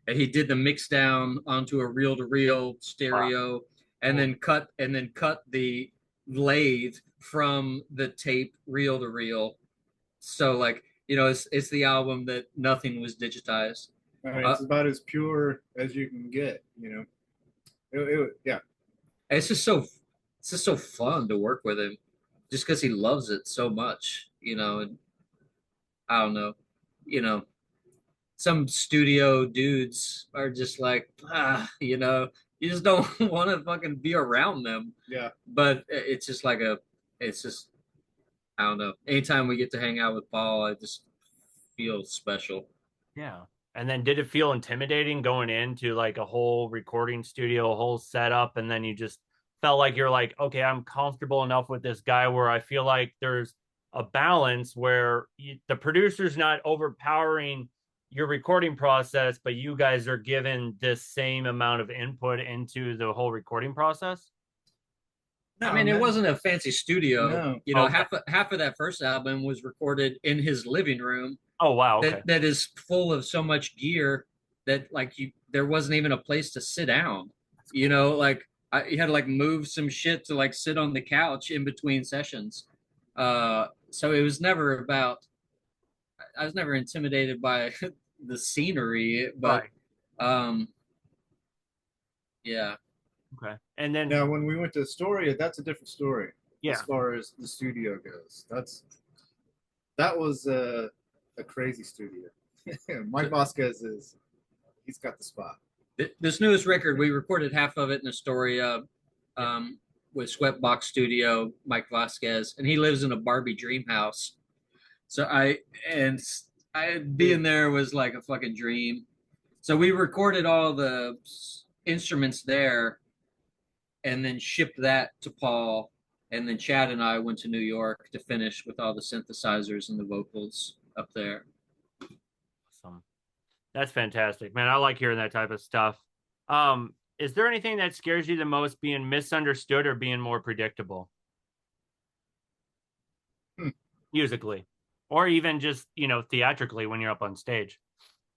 and he did the mix down onto a reel to reel stereo, and then cut the lathe from the tape reel to reel. So like it's the album that nothing was digitized. I mean, it's about as pure as you can get. Yeah. It's just so fun to work with him, just because he loves it so much. And I don't know, you know, some studio dudes are just like, you just don't want to fucking be around them. Yeah. But it's just, I don't know. Anytime we get to hang out with Paul, I just feel special. Yeah. And then did it feel intimidating going into like a whole recording studio, a whole setup, and then you just felt like you're like, okay, I'm comfortable enough with this guy where I feel like there's a balance where the producer's not overpowering your recording process, but you guys are given this same amount of input into the whole recording process? No, I mean, it wasn't a fancy studio. No. Okay. Half of that first album was recorded in his living room. Oh wow! Okay. That is full of so much gear that there wasn't even a place to sit down. Cool. Like you had to like move some shit to like sit on the couch in between sessions. So it was never about. I was never intimidated by the scenery, but yeah. Okay. And then now when we went to Astoria, that's a different story. Yeah. As far as the studio goes, that was a crazy studio. Mike Vasquez he's got the spot. This newest record, we recorded half of it in Astoria with Sweatbox Studio, Mike Vasquez, and he lives in a Barbie dream house. So being there was like a fucking dream. So we recorded all the instruments there and then shipped that to Paul. And then Chad and I went to New York to finish with all the synthesizers and the vocals up there. Awesome. That's fantastic, man. I like hearing that type of stuff. Is there anything that scares you the most, being misunderstood or being more predictable? Musically, or even just, theatrically when you're up on stage?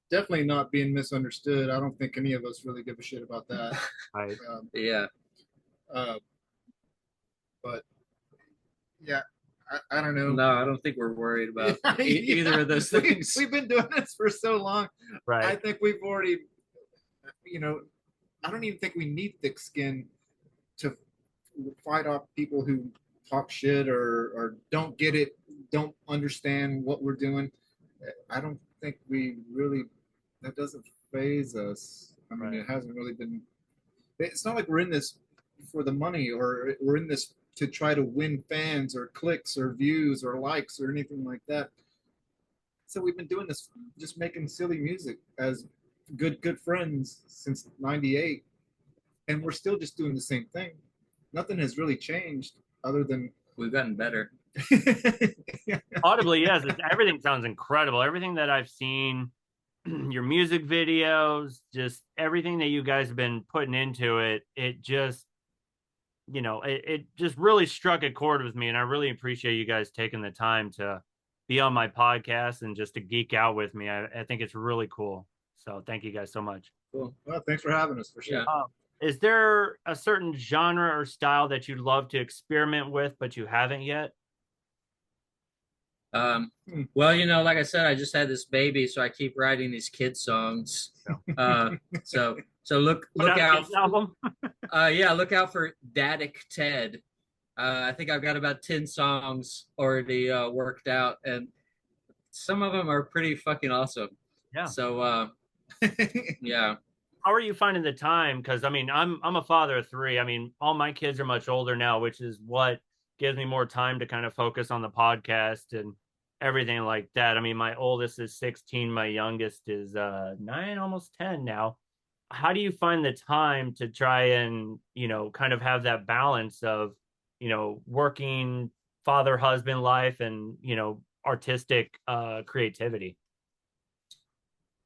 Definitely not being misunderstood. I don't think any of us really give a shit about that. Right. Yeah. But yeah, I don't know. No, I don't think we're worried about either of those things. We've been doing this for so long. Right. I think we've already, I don't even think we need thick skin to fight off people who talk shit or don't get it, don't understand what we're doing. I don't think that doesn't faze us. I mean, It hasn't really been, it's not like we're in this for the money, or we're in this to try to win fans or clicks or views or likes or anything like that. So we've been doing this, just making silly music as good friends since '98, and we're still just doing the same thing. Nothing has really changed other than we've gotten better. Audibly, yes. Everything sounds incredible. Everything that I've seen, your music videos, just everything that you guys have been putting into it, it just, it just really struck a chord with me. And I really appreciate you guys taking the time to be on my podcast and just to geek out with me. I think it's really cool. So thank you guys so much. Cool. Well, thanks for having us, for sure. Yeah. Is there a certain genre or style that you'd love to experiment with, but you haven't yet? Well, like I said, I just had this baby, so I keep writing these kid songs. So look out. Album? Look out for Daddick Ted. I think I've got about 10 songs already worked out, and some of them are pretty fucking awesome. Yeah. So yeah. How are you finding the time? Because I'm a father of 3. I mean, all my kids are much older now, which is what gives me more time to kind of focus on the podcast and everything like that. I mean, my oldest is 16, my youngest is 9, almost 10 now. How do you find the time to try and, kind of have that balance of, working father husband life and, artistic creativity?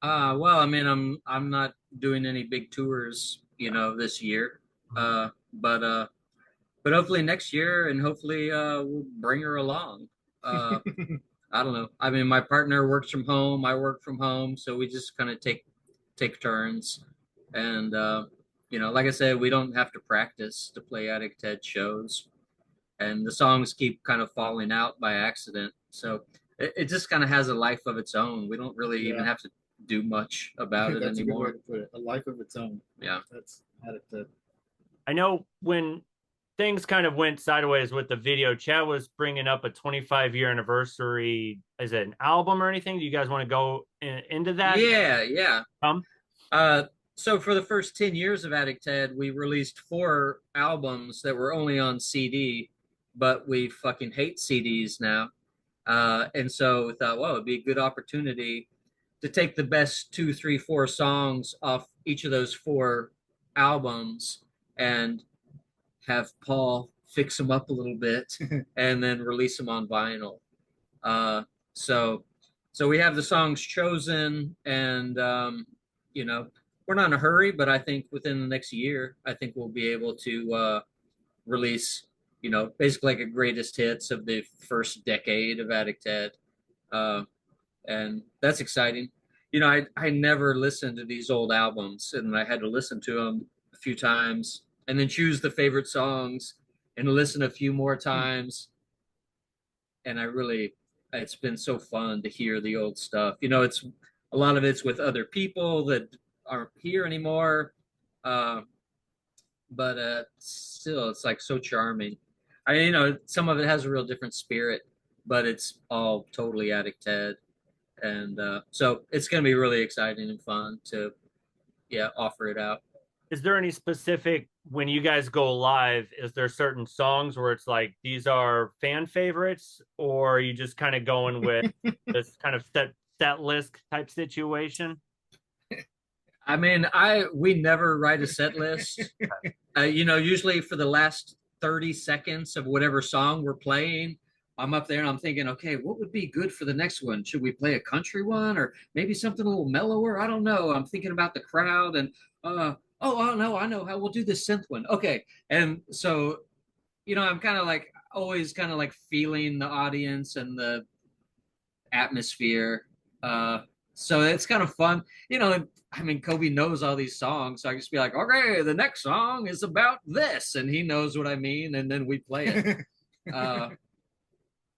Well, I mean, I'm not doing any big tours, this year. But hopefully next year, and hopefully we'll bring her along. I don't know. I mean, my partner works from home. I work from home, so we just kind of take turns. And you know, like I said, we don't have to practice to play Addict Ted shows, and the songs keep kind of falling out by accident. So it just kind of has a life of its own. We don't really even Yeah. have to do much about it That's a good way anymore. to put it. A life of its own. Yeah. That's Addict Ted. I know when things kind of went sideways with the video, Chad was bringing up a 25-year anniversary. Is it an album or anything? Do you guys want to go into that? Yeah, yeah. Um, So for the first 10 years of Addict Ted, we released 4 albums that were only on CD, but we fucking hate CDs now. And so we thought, well, it'd be a good opportunity to take the best 2, 3, 4 songs off each of those 4 albums and have Paul fix them up a little bit and then release them on vinyl. Uh, so so we have the songs chosen, and you know, we're not in a hurry, but I think within the next year, I think we'll be able to release, you know, basically like a greatest hits of the first decade of Addict Ted. Uh, and that's exciting. You know, I never listened to these old albums, and I had to listen to them a few times and then choose the favorite songs and listen a few more times. And I really, it's been so fun to hear the old stuff. You know, it's a lot of it's with other people that aren't here anymore. Uh, but still, it's like so charming. You know, some of it has a real different spirit, but it's all totally Addict Ted. And so it's going to be really exciting and fun to, yeah, offer it out. is there any specific, when you guys go live, is there certain songs where it's like these are fan favorites, or are you just kind of going with this kind of set list type situation? I mean, we never write a set list. You know, usually for the last 30 seconds of whatever song we're playing, I'm up there and I'm thinking, okay, what would be good for the next one? Should we play a country one or maybe something a little mellower? I don't know. I'm thinking about the crowd and I know how we'll do the synth one. Okay. And so, you know, I'm kind of like always kind of like feeling the audience and the atmosphere. So it's kind of fun. You know, I mean, Kobe knows all these songs, so I just be like, okay, the next song is about this, and he knows what I mean, and then we play it.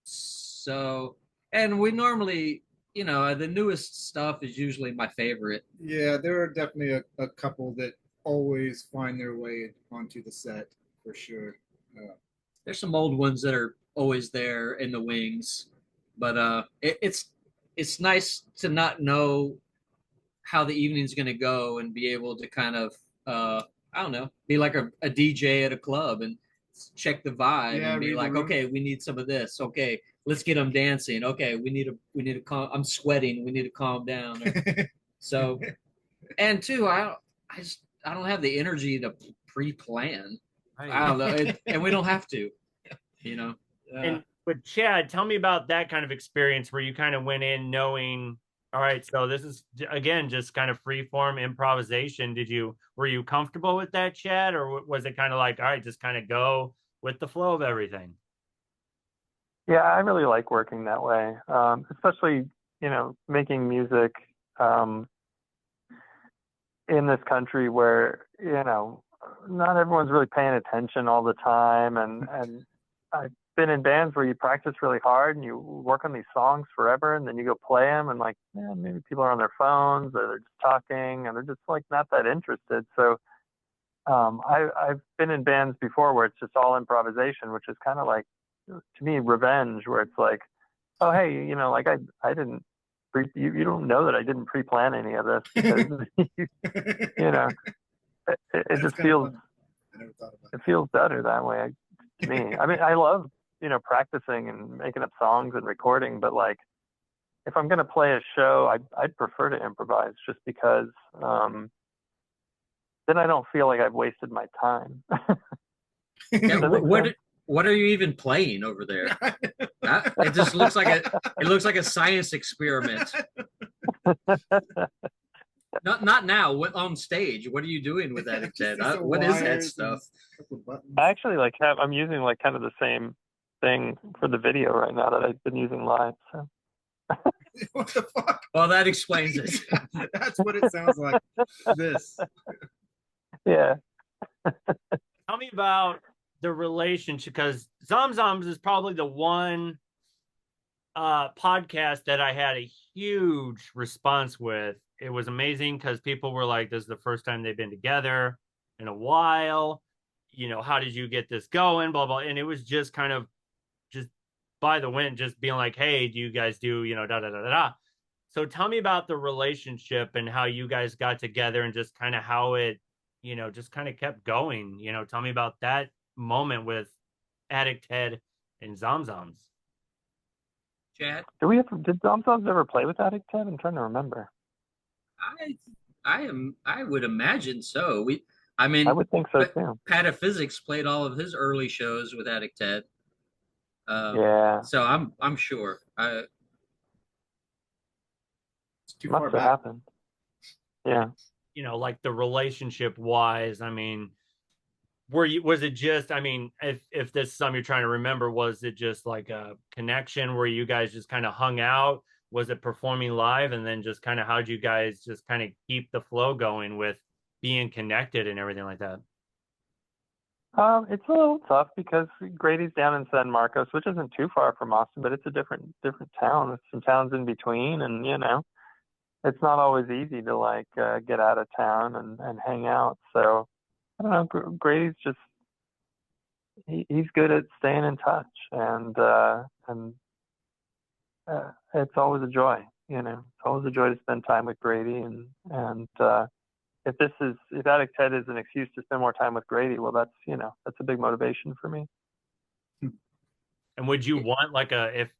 So, and we normally, you know, the newest stuff is usually my favorite. Yeah, there are definitely a couple that always find their way onto the set for sure. There's some old ones that are always there in the wings, but it's nice to not know how the evening's going to go and be able to kind of I don't know, be like a DJ at a club and check the vibe and be like, okay, we need some of this. Okay, let's get them dancing. Okay, we need to calm. I'm sweating. We need to calm down. So, and two, I don't have the energy to pre-plan. I don't know, and we don't have to, you know. And with Chad, tell me about that kind of experience where you kind of went in knowing, all right, so this is again just kind of free form improvisation. Were you comfortable with that, Chad, or was it kind of like, all right, just kind of go with the flow of everything? Yeah, I really like working that way, especially, you know, making music in this country where, you know, not everyone's really paying attention all the time. And I've been in bands where you practice really hard and you work on these songs forever, and then you go play them and like, yeah, maybe people are on their phones or they're just talking and they're just like not that interested. So I've been in bands before where it's just all improvisation, which is kind of like, to me, revenge, where it's like, oh, hey, you know, like I didn't, you don't know that I didn't pre-plan any of this because, you know, it just feels, it feels better that way to me. I mean, I love, you know, practicing and making up songs and recording, but like, if I'm going to play a show, I'd prefer to improvise just because then I don't feel like I've wasted my time. Yeah, what are you even playing over there? It just looks like a science experiment. Not now. On stage, what are you doing with that, Ted? What is that stuff? I actually I'm using like kind of the same thing for the video right now that I've been using live. So What the fuck? Well, that explains it. That's what it sounds like. This. Yeah. Tell me about the relationship, because Zomzoms is probably the one podcast that I had a huge response with. It was amazing because people were like, this is the first time they've been together in a while. You know, how did you get this going? Blah, blah. And it was just kind of just by the wind, just being like, hey, do you guys do, you know, da, da, da, da, da. So tell me about the relationship and how you guys got together and just kind of how it, you know, just kind of kept going. You know, tell me about that moment with Addict Ted and Zomzoms. Chad, Did Zomzoms ever play with Addict Ted? I'm trying to remember. I would imagine so. I mean, I would think so too. Pataphysics played all of his early shows with Addict Ted. Yeah. So I'm sure. It's too Must far have back. happened. Yeah. You know, like the relationship wise, I mean, was it just, I mean, if this is something you're trying to remember, was it just like a connection where you guys just kind of hung out? Was it performing live? And then just kind of how'd you guys just kind of keep the flow going with being connected and everything like that? It's a little tough because Grady's down in San Marcos, which isn't too far from Austin, but it's a different town. There's some towns in between, and you know, it's not always easy to like get out of town and hang out. So I don't know. Grady's just he's good at staying in touch, and it's always a joy. You know, it's always a joy to spend time with Grady, and if Addict Ted is an excuse to spend more time with Grady, well, that's a big motivation for me. And would you want like if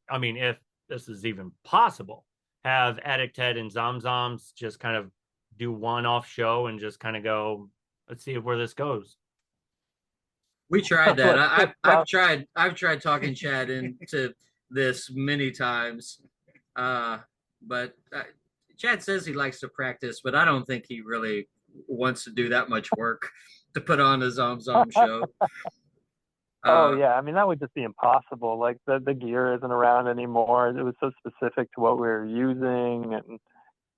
this is even possible, have Addict Ted and Zomzoms just kind of do one-off show and just kind of go, let's see where this goes? We tried that. I've tried talking Chad into this many times, but Chad says he likes to practice, but I don't think he really wants to do that much work to put on a Zomzom show. Oh yeah, I mean that would just be impossible. Like the gear isn't around anymore. It was so specific to what we were using, and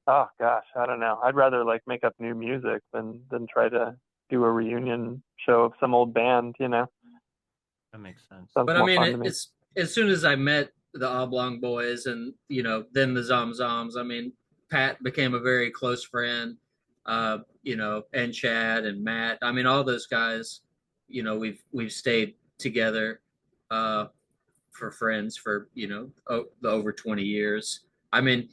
oh gosh, I don't know. I'd rather like make up new music than try to do a reunion show of some old band. You know. That makes sense. Sounds But I more mean, fun to me. it's as soon as I met the Oblong Boys and then the Zomzoms, I mean, Pat became a very close friend. And Chad and Matt. I mean, all those guys. We've stayed together for friends for the over 20 years. I mean,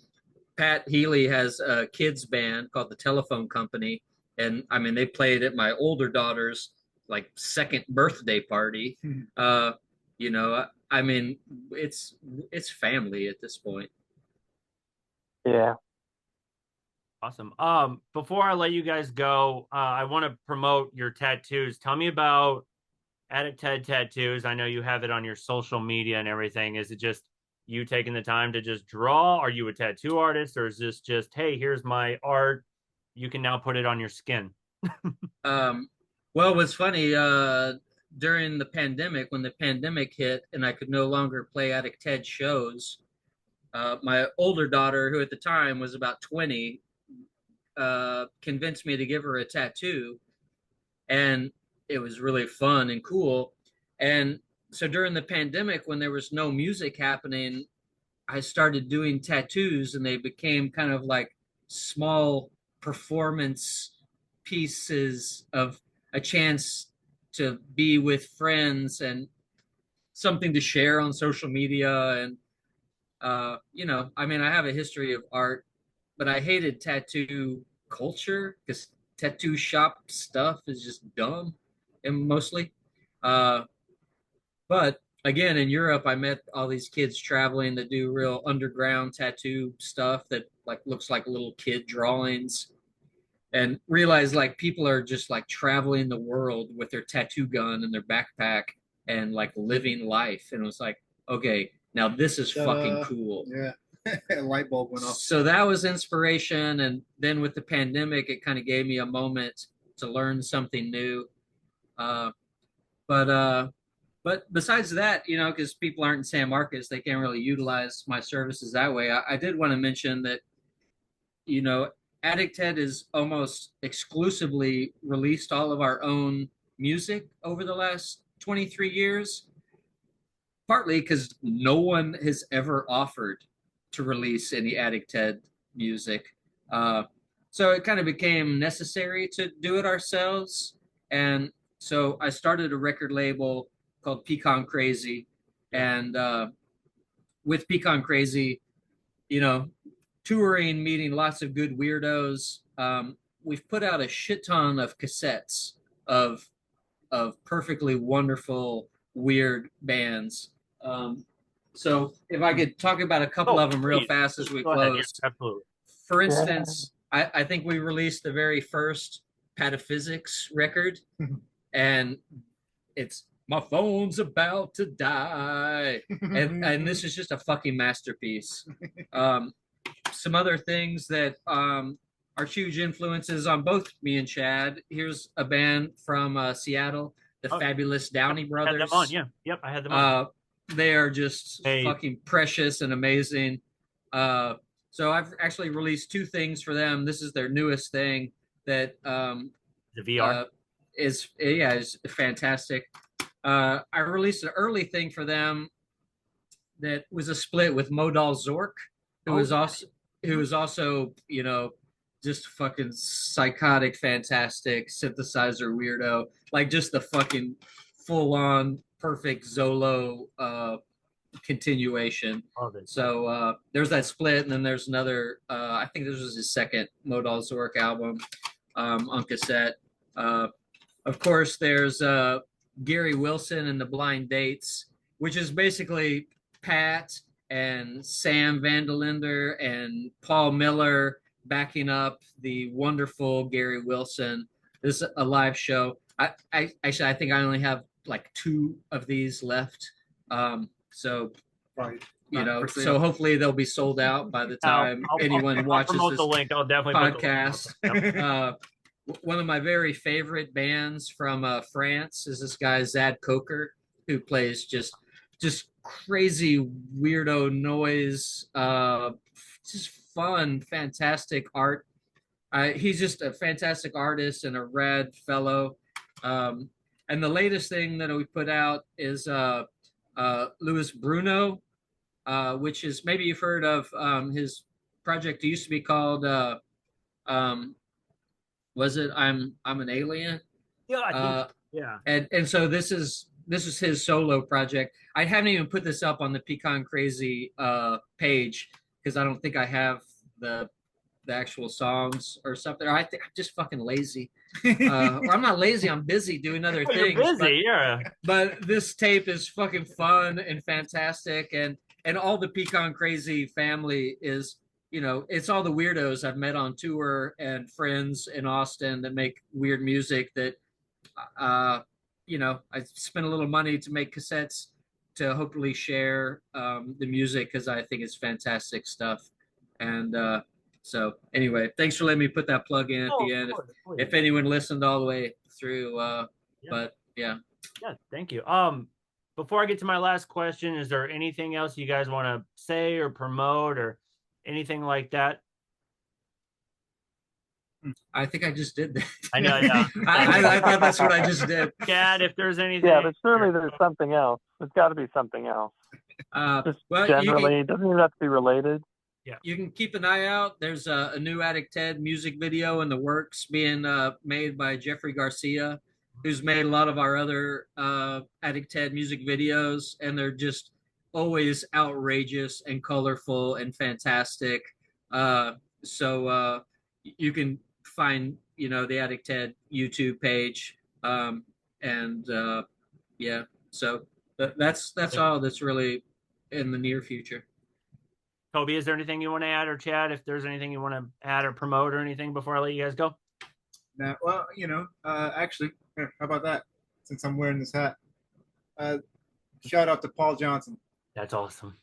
Pat Healy has a kids band called the Telephone Company, and I mean they played at my older daughter's like second birthday party. I mean it's family at this point. Yeah. Awesome. Before I let you guys go, I want to promote your tattoos. Tell me about Addict Ted Tattoos. I know you have it on your social media and everything. Is it just you taking the time to just draw? Are you a tattoo artist, or is this just, hey, here's my art, you can now put it on your skin? Well, what's funny, during the pandemic, when the pandemic hit and I could no longer play Addict Ted shows, my older daughter, who at the time was about 20, convinced me to give her a tattoo, and it was really fun and cool. And so during the pandemic, when there was no music happening, I started doing tattoos, and they became kind of like small performance pieces of a chance to be with friends and something to share on social media. And I mean, I have a history of art, but I hated tattoo culture because tattoo shop stuff is just dumb, and mostly. But again, in Europe, I met all these kids traveling that do real underground tattoo stuff that like looks like little kid drawings, and realized like people are just like traveling the world with their tattoo gun in their backpack and like living life. And it was like, okay, now this is fucking cool. Yeah. A light bulb went off. So that was inspiration. And then with the pandemic, it kind of gave me a moment to learn something new. But But besides that, because people aren't in San Marcos, they can't really utilize my services that way. I did want to mention that, you know, Addict Head has almost exclusively released all of our own music over the last 23 years, partly because no one has ever offered to release any Addict Head music. So it kind of became necessary to do it ourselves. And so I started a record label called Pecan Crazy. And with Pecan Crazy, you know, touring, meeting lots of good weirdos. We've put out a shit ton of cassettes of perfectly wonderful weird bands. So if I could talk about a couple of them real fast as we close. Yes, absolutely. For instance, I think we released the very first Pataphysics record, and it's My Phone's About to Die. And this is just a fucking masterpiece. Some other things that are huge influences on both me and Chad. Here's a band from Seattle, the Fabulous Downey Brothers. I had them on, yeah. Yep, I had them on. They are just fucking precious and amazing. So I've actually released 2 things for them. This is their newest thing that the VR is fantastic. I released an early thing for them that was a split with Modal Zork, who was also, you know, just fucking psychotic, fantastic synthesizer weirdo, like just the fucking full on perfect Zolo continuation. So there's that split, and then there's another. I think this was his second Modal Zork album on cassette. Of course, there's Gary Wilson and the Blind Dates, which is basically Pat and Sam Vandalinder and Paul Miller backing up the wonderful Gary Wilson. This is a live show. I think I only have like 2 of these left. So, right. You know, so hopefully they'll be sold out by the time anyone watches this the link. I'll definitely podcast. One of my very favorite bands from France is this guy Zad Coker, who plays just crazy weirdo noise, just fun, fantastic art. He's just a fantastic artist and a rad fellow. And the latest thing that we put out is Louis Bruno, which is, maybe you've heard of his project. It used to be called was it I'm an Alien? Yeah, I think, yeah. And so this is his solo project. I haven't even put this up on the Pecan Crazy page because I don't think I have the actual songs or something. I think I'm just fucking lazy. Or I'm not lazy. I'm busy doing other things. You're busy, yeah. But this tape is fucking fun and fantastic, and all the Pecan Crazy family is, you know, it's all the weirdos I've met on tour and friends in Austin that make weird music that, you know, I spent a little money to make cassettes to hopefully share the music because I think it's fantastic stuff. And so anyway, thanks for letting me put that plug in at the end. If anyone listened all the way through, but yeah. Yeah, thank you. Before I get to my last question, is there anything else you guys want to say or promote or anything like that? I think I just did that. I know, yeah. I thought that's what I just did. Chad, if there's anything. Yeah, but surely there's something else. There's got to be something else. Just generally, it doesn't even have to be related. Yeah, you can keep an eye out. There's a new Addict Head music video in the works being made by Jeffrey Garcia, who's made a lot of our other Addict Head music videos, and they're just always outrageous and colorful and fantastic. So you can find, you know, the Addict Head YouTube page, and yeah. So that's all that's really in the near future. Toby, is there anything you want to add, or Chad, if there's anything you want to add or promote or anything before I let you guys go? Now, well, you know, actually, how about that? Since I'm wearing this hat, shout out to Paul Johnson. That's awesome.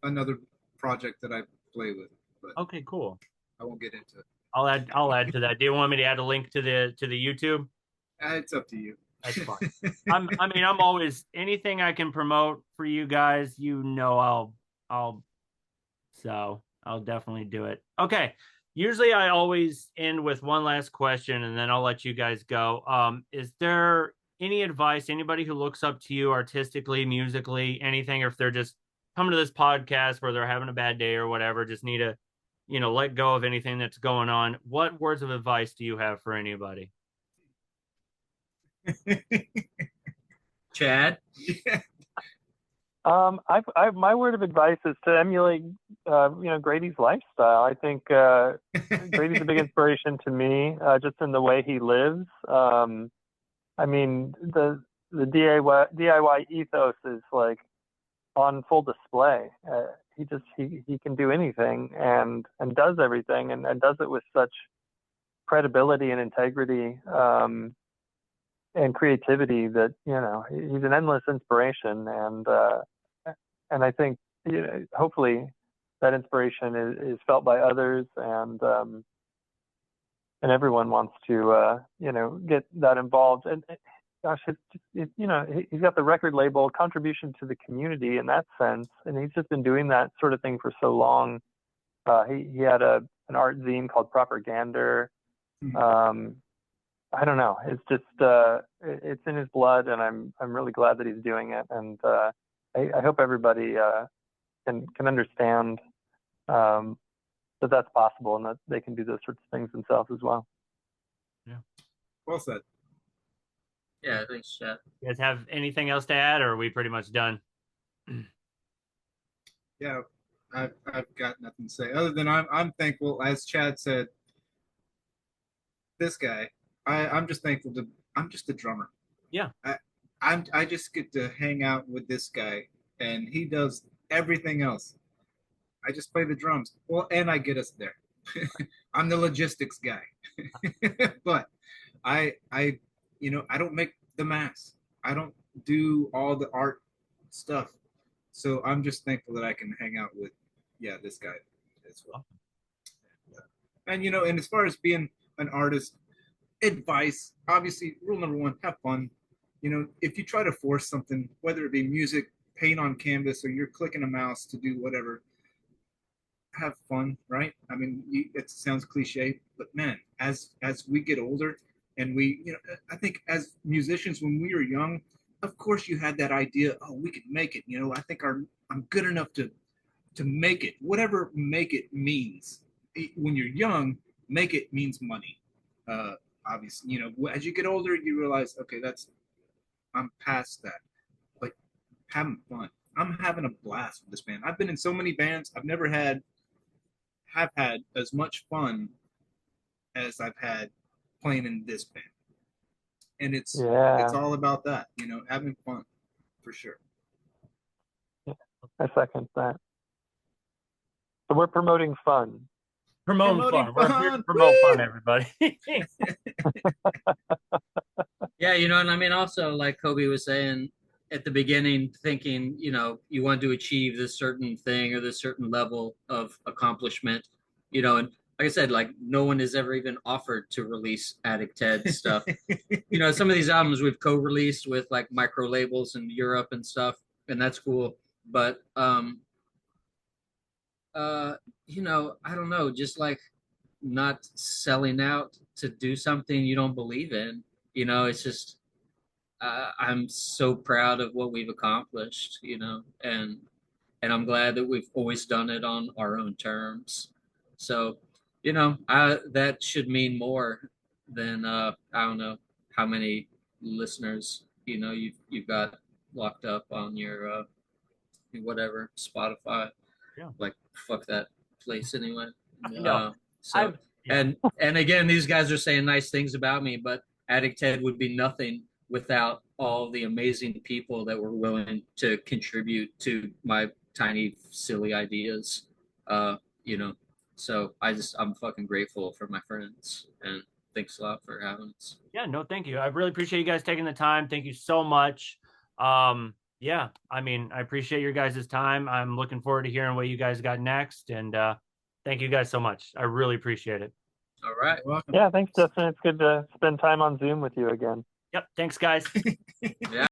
Another project that I play with. But okay, cool. I won't get into it. I'll add to that. Do you want me to add a link to the YouTube? It's up to you. That's fine. I'm always anything I can promote for you guys, I'll definitely do it. Okay. Usually I always end with one last question and then I'll let you guys go. Is there any advice, anybody who looks up to you artistically, musically, anything, or if they're just coming to this podcast where they're having a bad day or whatever, just need to, let go of anything that's going on. What words of advice do you have for anybody? Chad? Yeah. My word of advice is to emulate, Grady's lifestyle. I think Grady's a big inspiration to me, just in the way he lives. I mean, the DIY ethos is like on full display. He can do anything and does everything and does it with such credibility and integrity. And creativity that he's an endless inspiration, and I think hopefully that inspiration is felt by others, and everyone wants to get that involved. And gosh, he's got the record label contribution to the community in that sense, and he's just been doing that sort of thing for so long. He had an art zine called Propagander. I don't know. It's just it's in his blood, and I'm really glad that he's doing it. And I hope everybody can understand that that's possible and that they can do those sorts of things themselves as well. Yeah. Well said. Yeah, thanks, Chad. You guys have anything else to add, or are we pretty much done? Yeah, I've got nothing to say other than I'm thankful, as Chad said. This guy, I'm just thankful to. I'm just a drummer. Yeah. I just get to hang out with this guy, and he does everything else. I just play the drums. Well, and I get us there. I'm the logistics guy. But I don't make the mass. I don't do all the art stuff. So I'm just thankful that I can hang out with, this guy as well. And and as far as being an artist, advice, obviously, rule number one, have fun. If you try to force something, whether it be music, paint on canvas, or you're clicking a mouse to do whatever, have fun, right? I mean, it sounds cliche, but man, as we get older, and I think as musicians, when we were young, of course you had that idea, oh, we could make it. I think I'm good enough to make it, whatever make it means. When you're young, make it means money. Obviously, as you get older, you realize, okay, I'm past that. But having fun. I'm having a blast with this band. I've been in so many bands. I've never have had as much fun as I've had playing in this band. And it's all about that, having fun, for sure. Yeah, I second that. So we're promoting fun. Promoting fun. We're here to promote fun, everybody. Yeah, and I mean, also, like Kobe was saying at the beginning, thinking, you want to achieve this certain thing or this certain level of accomplishment, and like I said, like no one has ever even offered to release Addict Ted stuff. Some of these albums we've co-released with like micro labels in Europe and stuff, and that's cool. But I don't know, just like not selling out to do something you don't believe in. It's just I'm so proud of what we've accomplished, and I'm glad that we've always done it on our own terms. So, that should mean more than I don't know how many listeners you've got locked up on your whatever Spotify. Yeah. Like fuck that place anyway. No. And again, these guys are saying nice things about me, but Addict Ted would be nothing without all the amazing people that were willing to contribute to my tiny silly ideas. So I'm fucking grateful for my friends, and thanks a lot for having us. Yeah, no, thank you. I really appreciate you guys taking the time. Thank you so much. Yeah, I mean, I appreciate your guys' time. I'm looking forward to hearing what you guys got next. And thank you guys so much. I really appreciate it. All right. Welcome. Yeah, thanks, Justin. It's good to spend time on Zoom with you again. Yep. Thanks, guys.